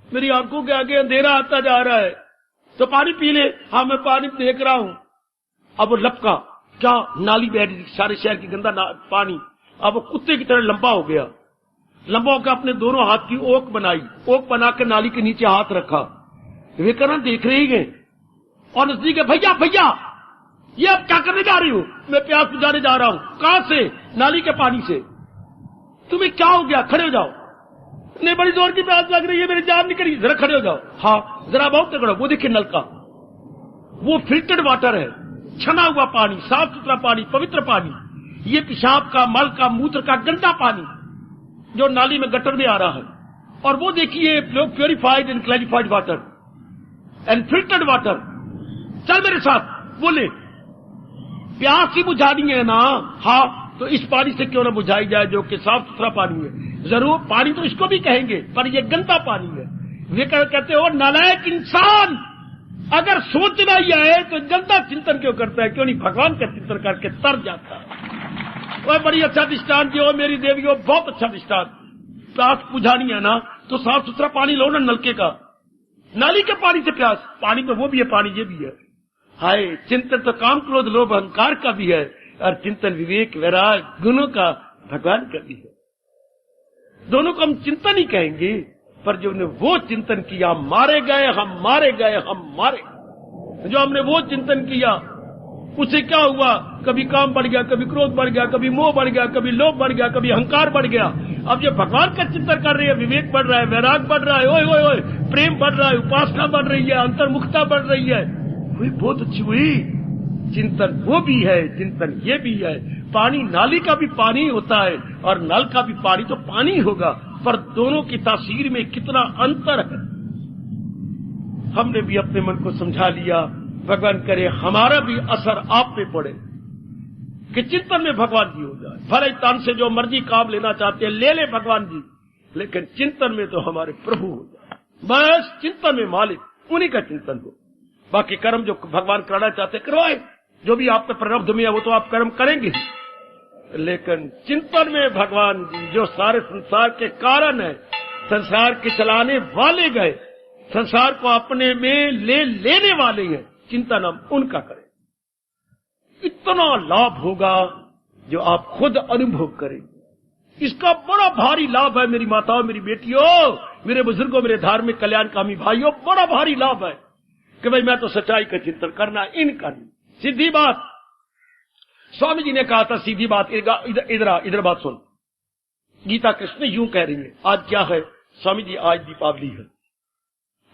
मेरी आंखों के आगे अंधेरा आता जा रहा है, तो पानी पी ले। हाँ मैं पानी देख रहा हूं। अब वो लपका, क्या नाली बह रही, सारे शहर की गंदा पानी, अब वो कुत्ते की तरह लंबा हो गया। लंबा होकर अपने दोनों हाथ की ओक बनाई, ओक बनाकर नाली के नीचे हाथ रखा। विवेकानंद देख रहे हैं और नजदीक है, भैया भैया ये अब क्या करने जा रही हो? मैं प्यास बुझाने जा रहा हूं। कहां से? नाली के पानी से। तुम्हें क्या हो गया, खड़े हो जाओ। नहीं, बड़ी जोर की प्यास लग रही है, मेरी जान निकली, जरा खड़े हो जाओ। हाँ, जरा बहुत तगड़ो। वो देखिए नलका, वो फिल्टर्ड वाटर है, छना हुआ पानी, साफ सुथरा पानी, पवित्र पानी। ये पेशाब का, मल का, मूत्र का गंदा पानी जो नाली में गटर में आ रहा है। और वो देखिए purified and clarified water and filtered water. चल मेरे साथ, बोले प्यास ही बुझानी है ना, हाँ, तो इस पानी से क्यों ना बुझाई जाए जो कि साफ सुथरा पानी है। जरूर पानी तो इसको भी कहेंगे, पर यह गंदा पानी है। वे कहते हो नालायक इंसान, अगर सोचना ही है तो गंदा चिंतन क्यों करता है, क्यों नहीं भगवान का चिंतन करके तर जाता है। वह बड़ी अच्छा दृष्टांत दियो मेरी देवियों, बहुत अच्छा दृष्टांत। प्यास बुझानी है ना तो साफ सुथरा पानी लो ना, नलके का, नाली के पानी से प्यास। पानी तो वो भी है, पानी ये भी है। हाय, चिंतन तो काम, क्रोध, लोभ, अहंकार का भी है, और चिंतन विवेक, वैराग, गुणों का, भगवान का भी है। दोनों को हम चिंतन ही कहेंगे, पर जो हमने वो चिंतन किया, मारे गए हम, मारे गए हम, मारे। जो हमने वो चिंतन किया उससे क्या हुआ, कभी काम बढ़ गया, कभी क्रोध बढ़ गया, कभी मोह बढ़ गया, कभी लोभ बढ़ गया, कभी अहंकार बढ़ गया। अब जो भगवान का चिंतन कर रहे हैं, विवेक बढ़ रहा है, वैराग बढ़ रहा है, ओए ओए ओए, प्रेम बढ़ रहा है, उपासना बढ़ रही है, अंतर्मुखता बढ़ रही है। हुई, बहुत अच्छी हुई। चिंतन वो भी है, चिंतन ये भी है। पानी, नाली का भी पानी होता है और नल का भी पानी तो पानी होगा, पर दोनों की तासीर में कितना अंतर है। हमने भी अपने मन को समझा लिया। भगवान करे हमारा भी असर आप पे पड़े कि चिंतन में भगवान जी हो जाए। भले तन से जो मर्जी काम लेना चाहते हैं ले ले भगवान जी, लेकिन चिंतन में तो हमारे प्रभु हो जाए। बस चिंतन में मालिक, उन्हीं का चिंतन हो। बाकी कर्म जो भगवान कराना चाहते करवाए, जो भी आप पे प्रारब्ध में है वो तो आप कर्म करेंगे, लेकिन चिंतन में भगवान जी जो सारे संसार के कारण है, संसार के चलाने वाले गए, संसार को अपने में ले लेने वाले हैं, चिंतन हम उनका करें। इतना लाभ होगा जो आप खुद अनुभव करेंगे। इसका बड़ा भारी लाभ है मेरी माताओं, मेरी बेटियों, मेरे बुजुर्गों, मेरे धार्मिक कल्याणकामी भाइयों, बड़ा भारी लाभ है कि भाई मैं तो सच्चाई का चिंतन करना, इनका नहीं। सीधी बात स्वामी जी ने कहा था, सीधी बात। इधर बात सुन। गीता कृष्ण यूं कह रही है, आज क्या है स्वामी जी, आज दीपावली है।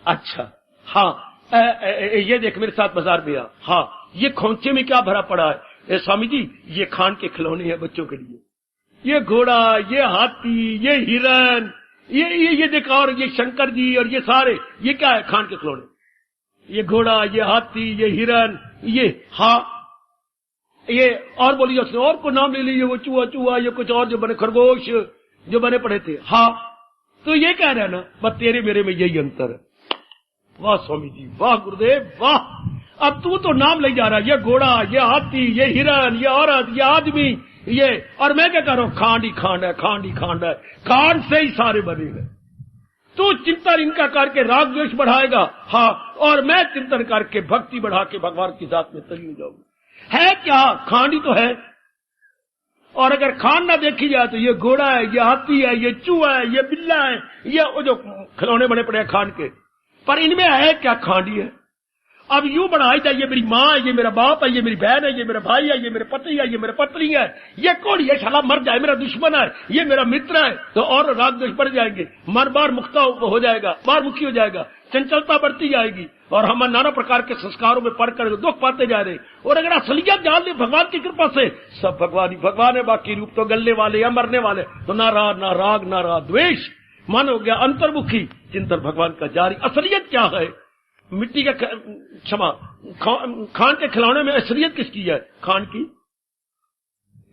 अच्छा, हाँ, ये देख मेरे साथ बाजार में आ। हाँ, ये खोंचे में क्या भरा पड़ा है? स्वामी जी, ये खान के खिलौने हैं बच्चों के लिए। ये घोड़ा, ये हाथी, ये हिरन, ये देखा, और ये शंकर जी, और ये सारे, ये क्या है? खान के खिलौने। ये घोड़ा, ये हाथी, ये हिरन, ये, हाँ, ये और बोलिए, उसने और को नाम ले लीजिए, वो चूहा, ये कुछ और जो बने, खरगोश जो बने पड़े थे। हाँ, तो ये कह रहे हैं ना, बस तेरे मेरे में यही अंतर है। वाह स्वामी जी, वाह गुरुदेव, वाह। अब तू तो नाम ले जा रहा है, ये घोड़ा, ये हाथी, ये हिरन, ये औरत, ये आदमी, ये, और मैं क्या कर रहा हूं? खांड ही खांड है, खांड ही खांड है, खांड से ही सारे बने हैं। तू चिंतन इनका करके राग द्वेष बढ़ाएगा, हाँ, और मैं चिंतन करके भक्ति बढ़ा के भगवान की जात में तली जाऊंगा। है क्या? खांड ही तो है। और अगर खान ना देखी जाए तो ये घोड़ा है, ये हाथी है, ये चूहा है, ये बिल्ला है, ये वो जो खिलौने बने पड़े हैं खान के, पर इनमें है क्या? खांडी है। अब यूं बढ़ाई जाए, ये मेरी माँ है, ये मेरा बाप है, ये मेरी बहन है, ये मेरा भाई है, ये मेरे पति है, ये मेरे पत्नी है, ये कौन? ये शाला मर जाए, मेरा दुश्मन है, ये मेरा मित्र है, तो और राग द्वेष बढ़ जाएंगे, मर बार मुक्ता हो जाएगा, बार मुखी हो जाएगा, चंचलता बढ़ती जाएगी, और हम नाना प्रकार के संस्कारों में पढ़कर दुख पाते जा रहे। और अगर असलियत जान ले भगवान की कृपा से, सब भगवान ही भगवान है, बाकी रूप तो गलने वाले या मरने वाले, तो ना राग ना द्वेष, मन हो गया अंतर्मुखी, चिंतन भगवान का जारी। असलियत क्या है? मिट्टी का क्षमा, खान के खिलौने में असलियत किसकी है? खान की।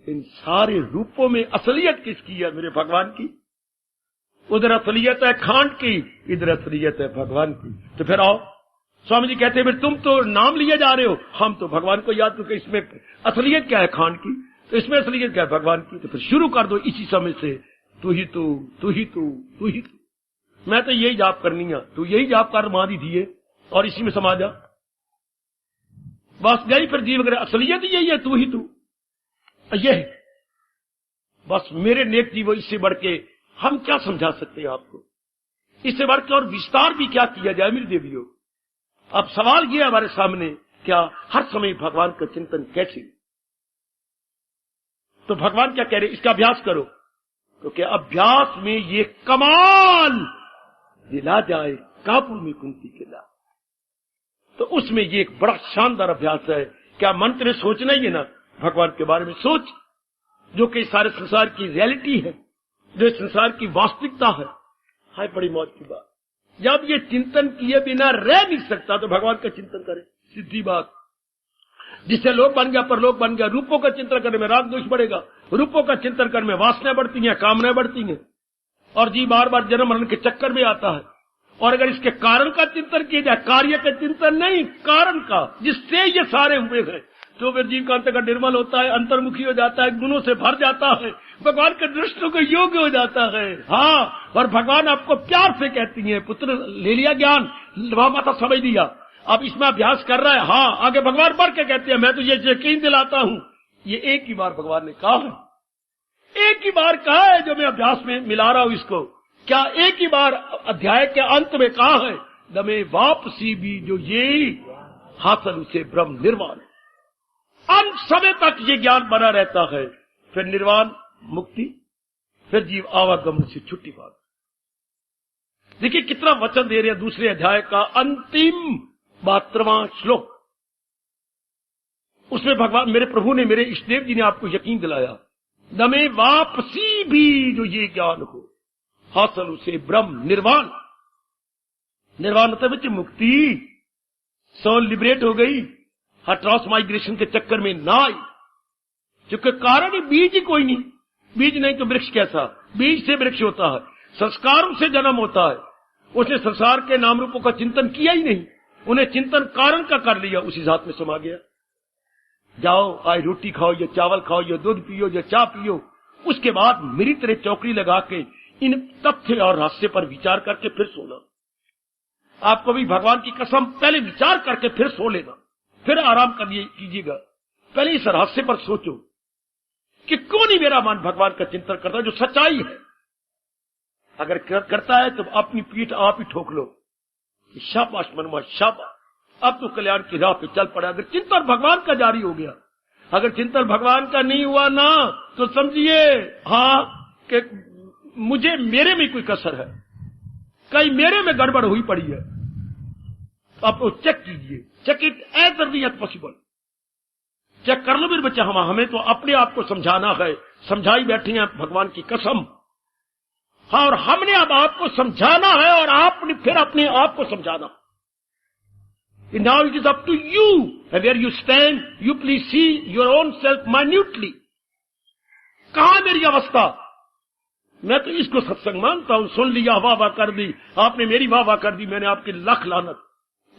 इन सारे रूपों में असलियत किसकी है? मेरे भगवान की। उधर असलियत है खान की, इधर असलियत है भगवान की। तो फिर आओ, स्वामी जी कहते हैं तुम तो नाम लिए जा रहे हो, हम तो भगवान को याद करके, इसमें असलियत क्या है? खान की। तो इसमें असलियत क्या है? भगवान की। तो फिर शुरू कर दो इसी समय से, तू ही तू, तू ही तू, तू ही तू। मैं तो यही जाप करनी है, तू यही जाप कर मां दी दिए, और इसी में समा जा। बस गई फिर जीव वगैरह, असलियत यही है, तू ही तू। यह बस मेरे नेक जीवो, इससे बढ़ के हम क्या समझा सकते हैं आपको? इससे बढ़ के और विस्तार भी क्या किया जाए मेरी देवियों? अब सवाल यह है हमारे सामने, क्या हर समय भगवान का चिंतन कैसे? तो भगवान क्या कह रहे? इसका अभ्यास करो। क्योंकि अभ्यास में ये कमाल दिला जाए काबू में कुंती के ला, तो उसमें ये एक बड़ा शानदार अभ्यास है। क्या मन तेरे सोचना ही है ना भगवान के बारे में, सोच जो कि सारे संसार की रियलिटी है, जो संसार की वास्तविकता है। हाय बड़ी मौज की बात, जब ये चिंतन किए बिना रह नहीं सकता तो भगवान का चिंतन करे, सीधी बात। जिससे लोक बन गया परलोक बन गया। रूपों का चिंतन करने में राग द्वेष बढ़ेगा, रूपों का चिंतन करने में वासनाएं बढ़ती हैं, कामनाएं बढ़ती हैं, और जी बार बार जन्म मरण के चक्कर में आता है। और अगर इसके कारण का चिंतन किया जाए, कार्य का चिंतन नहीं, कारण का, जिससे ये सारे हुए हैं, तो फिर जीव का अंतःकरण निर्मल होता है, अंतर्मुखी हो जाता है, गुणों से भर जाता है, भगवान के दृष्टि को योग्य हो जाता है। हाँ, और भगवान आपको प्यार से कहती है, पुत्र ले लिया ज्ञान, वहां माता समझ लिया, अब इसमें अभ्यास कर रहा है। हाँ, आगे भगवान बढ़ के कहते हैं, मैं तुझे यकीन दिलाता हूं। ये एक ही बार भगवान ने कहा है, एक ही बार कहा है जो मैं अभ्यास में मिला रहा हूं इसको। क्या एक ही बार अध्याय के अंत में कहा है, दमे वापसी भी जो ये हासिल उसे ब्रह्म निर्वाण। अंत समय तक ये ज्ञान बना रहता है, फिर निर्वाण मुक्ति, फिर जीव आवागमन से छुट्टी पाता। देखिए कितना वचन दे रहे हैं दूसरे अध्याय का अंतिम 72वां श्लोक। उसमें भगवान मेरे प्रभु ने, मेरे इष्टदेव जी ने आपको यकीन दिलाया, दमे वापसी भी जो ये ज्ञान हो हासिल उसे ब्रह्म निर्वाण। निर्वाण मतलब मुक्ति, सोल लिबरेट हो गई, हर ट्रांसमाइग्रेशन के चक्कर में ना आई, क्योंकि कारण ही बीज ही कोई नहीं। बीज नहीं तो वृक्ष कैसा, बीज से वृक्ष होता है, संस्कारों से जन्म होता है। उसने संसार के नाम रूपों का चिंतन किया ही नहीं, उन्हें चिंतन कारण का कर लिया, उसी जात में समा गया। जाओ आज रोटी खाओ या चावल खाओ या दूध पियो या चाय पियो, उसके बाद मेरी तरह चौकड़ी लगा के इन तथ्य और रहस्य पर विचार करके फिर सोना। आपको भी भगवान की कसम, पहले विचार करके फिर सो लेना, फिर आराम कीजिएगा। पहले इस रहस्य पर सोचो कि कौन ही मेरा मन भगवान का चिंतन करता है, जो सच्चाई है। अगर करता है तो अपनी पीठ आप ही ठोक लो, शाबाश मनुआ शाबाश, अब तो कल्याण की राह पे चल पड़ा। अगर चिंतन भगवान का जारी हो गया, अगर चिंतन भगवान का नहीं हुआ ना, तो समझिए हाँ कि मुझे मेरे में कोई कसर है, कहीं मेरे में गड़बड़ हुई पड़ी है। आप तो चेक कीजिए, check it as early as possible, check कर लो मेरे बच्चा। हमें तो अपने आप को समझाना है, समझाई बैठे हैं भगवान की कसम। हाँ, और हमने अब आपको समझाना है और आपने फिर अपने आप को समझाना। Now it is up to you, where you stand, you please see your own self minutely. कहां मेरी अवस्था? मैं तो इसको सत्संग मानता हूं, सुन लिया वाह वाह कर दी, आपने मेरी वाह वाह कर दी, मैंने आपकी लख लानत,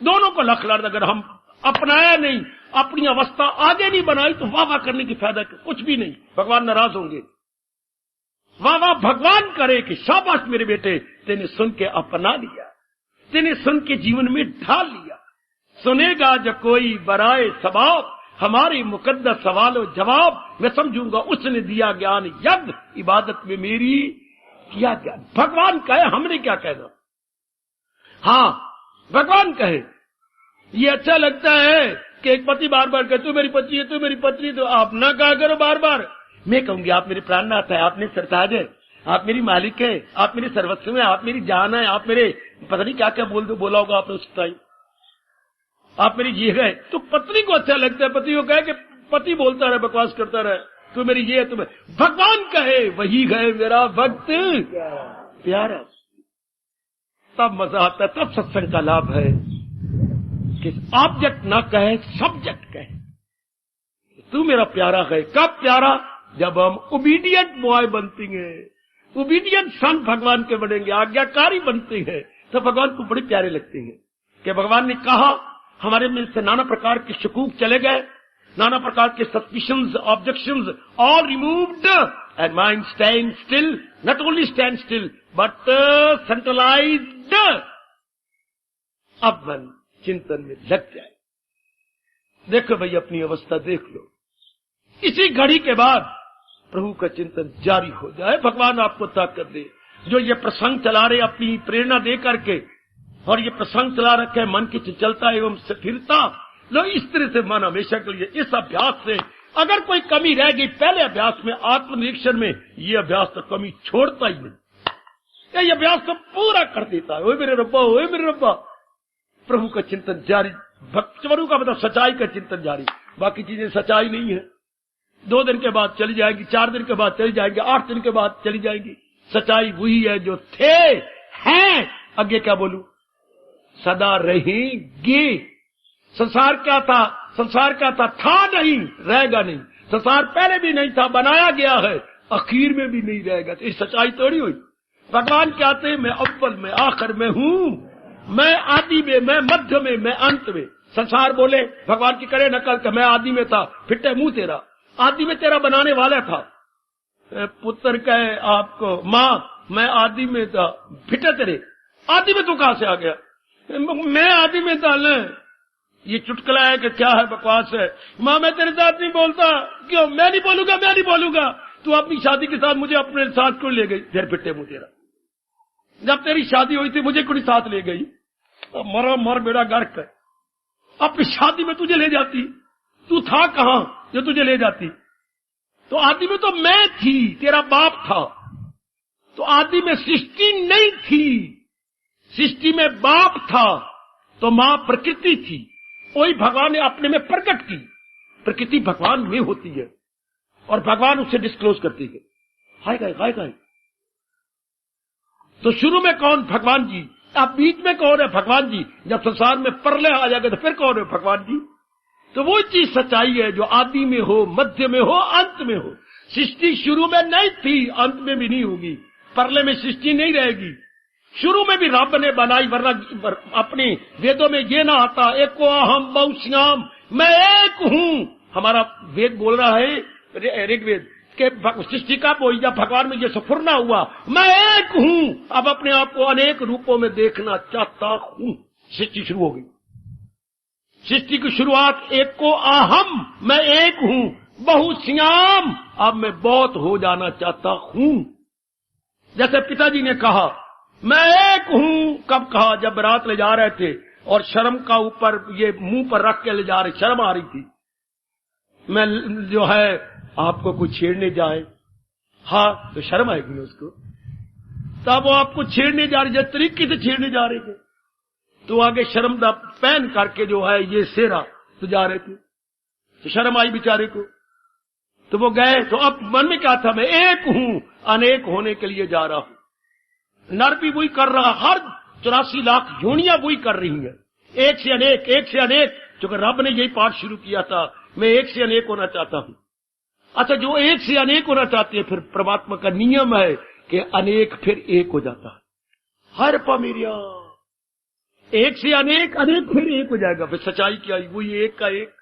दोनों को लख लानत। अगर हम अपनाया नहीं, अपनी अवस्था आगे नहीं बनाई, तो वाह वाह करने की फायदा कुछ भी नहीं, भगवान नाराज होंगे। वाह वाह भगवान करे कि शाबाश मेरे बेटे, तेने सुन के अपना लिया, तेने सुन के जीवन में ढाल लिया। सुनेगा जो कोई बराए सबाब, हमारे मुकद्दस सवालों जवाब, मैं समझूंगा उसने दिया ज्ञान यज्ञ, इबादत में मेरी किया ज्ञान। भगवान कहे, हमने क्या कहना। हाँ, भगवान कहे। ये अच्छा लगता है कि एक पति बार बार कहे तू मेरी पत्नी है, तू मेरी पत्नी, तो आप ना कहा करो बार बार। मैं कहूंगी आप मेरे प्राणनाथ है, आप मेरे सरताज है, आप मेरी मालिक है, आप मेरी सर्वस्व है, आप मेरी जान है, आप मेरे पता नहीं क्या क्या बोला होगा आपने उस टाइम, आप मेरी ये है। तो पत्नी को अच्छा लगता है, पति को कहे कि पति बोलता रहे, बकवास करता रहे, तू मेरी ये है, तुम्हें भगवान कहे वही गए मेरा भक्त प्यारा। तब मजा आता है, तब सत्संग का लाभ है कि ऑब्जेक्ट ना कहे, सब्जेक्ट कहे तू मेरा प्यारा है। कब प्यारा? जब हम ओबीडियंट बॉय बनते हैं, ओबीडियंट सन भगवान के बनेंगे, आज्ञाकारी बनते हैं, तो भगवान को बड़े प्यारे लगते हैं। कि भगवान ने कहा, हमारे में से नाना प्रकार के शकूक चले गए, नाना प्रकार के suspicions, objections all removed, and mind stand still, not only stand still but centralised. अब मन चिंतन में लग जाए। देखो भाई, अपनी अवस्था देख लो, इसी घड़ी के बाद प्रभु का चिंतन जारी हो जाए, भगवान आपको ताकत दे। जो ये प्रसंग चला रहे अपनी प्रेरणा दे करके, और ये प्रसंग चला रखे मन की चंचलता एवं स्थिरता, लो इस तरह से मन हमेशा के लिए इस अभ्यास से अगर कोई कमी रह गई पहले अभ्यास में, आत्मनिरीक्षण में, ये अभ्यास तो कमी छोड़ता ही नहीं, ये अभ्यास तो पूरा कर देता है। ओए मेरे रब्बा, ओए मेरे रब्बा, प्रभु का चिंतन जारी, भक्त स्वरूप का मतलब सच्चाई का चिंतन जारी। बाकी चीजें सच्चाई नहीं है। 2 दिन के बाद चली जाएगी, 4 दिन के बाद चली जाएगी, 8 दिन के बाद चली जाएगी। सच्चाई वही है जो थे, हैं, आगे क्या बोलूं, सदा रहेंगे। संसार क्या था? संसार क्या था नहीं, रहेगा नहीं। संसार पहले भी नहीं था, बनाया गया है, आखिर में भी नहीं रहेगा। तो ये सच्चाई थोड़ी हुई। भगवान कहते हैं मैं अव्वल में आखिर में हूं, मैं आदि में, मैं मध्य में, मैं अंत में। संसार बोले, भगवान की करे नकल कि मैं आदि में था, फिटे मुंह तेरा। आदि में तेरा बनाने वाला था। पुत्र कहे आपको, माँ मैं आदि में था, फिटे तेरे। आदि में तू कहां से आ गया? मैं आदि में था न। ये चुटकुला है कि क्या है, बकवास है। माँ मैं तेरे साथ नहीं बोलता। क्यों? मैं नहीं बोलूंगा, मैं नहीं बोलूंगा। तू अपनी शादी के साथ मुझे अपने साथ क्यों ले गई? फिर फिटे मुंह तेरा। जब तेरी शादी हुई थी मुझे क्यों साथ ले गई? मरा मर बेड़ा गर्क है। अपनी शादी में तुझे ले जाती, तू था कहां जो तुझे ले जाती? तो आदि में तो मैं थी, तेरा बाप था। तो आदि में सृष्टि नहीं थी, सृष्टि में बाप था, तो मां प्रकृति थी। वही भगवान ने अपने में प्रकट की। प्रकृति भगवान में होती है और भगवान उससे डिस्क्लोज करती है। हाय गाय। तो शुरू में कौन? भगवान जी। अब बीच में कौन है? भगवान जी। जब संसार में प्रलय आ जाएगा तो फिर कौन है? भगवान जी। तो वो चीज सच्चाई है जो आदि में हो, मध्य में हो, अंत में हो। सृष्टि शुरू में नहीं थी, अंत में भी नहीं होगी। प्रलय में सृष्टि नहीं रहेगी। शुरू में भी रब ने बनाई, वरना अपने वेदों में ये ना आता एको अहम बहुश्याम, मैं एक हूं। हमारा वेद बोल रहा है, ऋग्वेद के सृष्टि का बोल, जब भगवान में ये स्फुरना हुआ, मैं एक हूं, अब अपने आप को अनेक रूपों में देखना चाहता हूं। सृष्टि शुरू हो गई। सृष्टि की शुरुआत एको अहम, मैं एक हूं, बहुश्याम, अब मैं बहुत हो जाना चाहता हूं। जैसे पिताजी ने कहा मैं एक हूं, कब कहा? जब बारात ले जा रहे थे और शर्म का ऊपर ये मुंह पर रख के ले जा रहे, शर्म आ रही थी। मैं जो है आपको कुछ छेड़ने जाए, हाँ तो शर्म आएगी ना उसको। तब वो आपको छेड़ने जा रहे, जिस तरीके से छेड़ने जा रहे थे, तो आगे शर्म दा पहन करके जो है ये सेरा तो जा रहे थे, तो शर्म आई बेचारे को। तो वो गए, तो अब मन में क्या था? मैं एक हूं, अनेक होने के लिए जा रहा हूं। नर भी वही कर रहा, हर 84 लाख योनियां वही कर रही हैं, एक से अनेक, एक से अनेक। क्योंकि रब ने यही पाठ शुरू किया था, मैं एक से अनेक होना चाहता हूं। अच्छा, जो एक से अनेक होना चाहते हैं, फिर परमात्मा का नियम है कि अनेक फिर एक हो जाता है। हर पमेरिया एक से अनेक, अनेक फिर एक हो जाएगा। फिर सच्चाई क्या आई? वही एक का एक।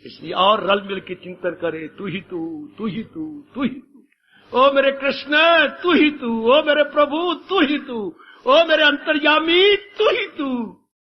इसलिए और रल मिल के चिंतन करे, तू ही तू, तू ही तू, तू ही तू। ओ मेरे कृष्ण तू ही तू, ओ मेरे प्रभु तू ही तू, ओ मेरे अंतर्यामी तू ही तू।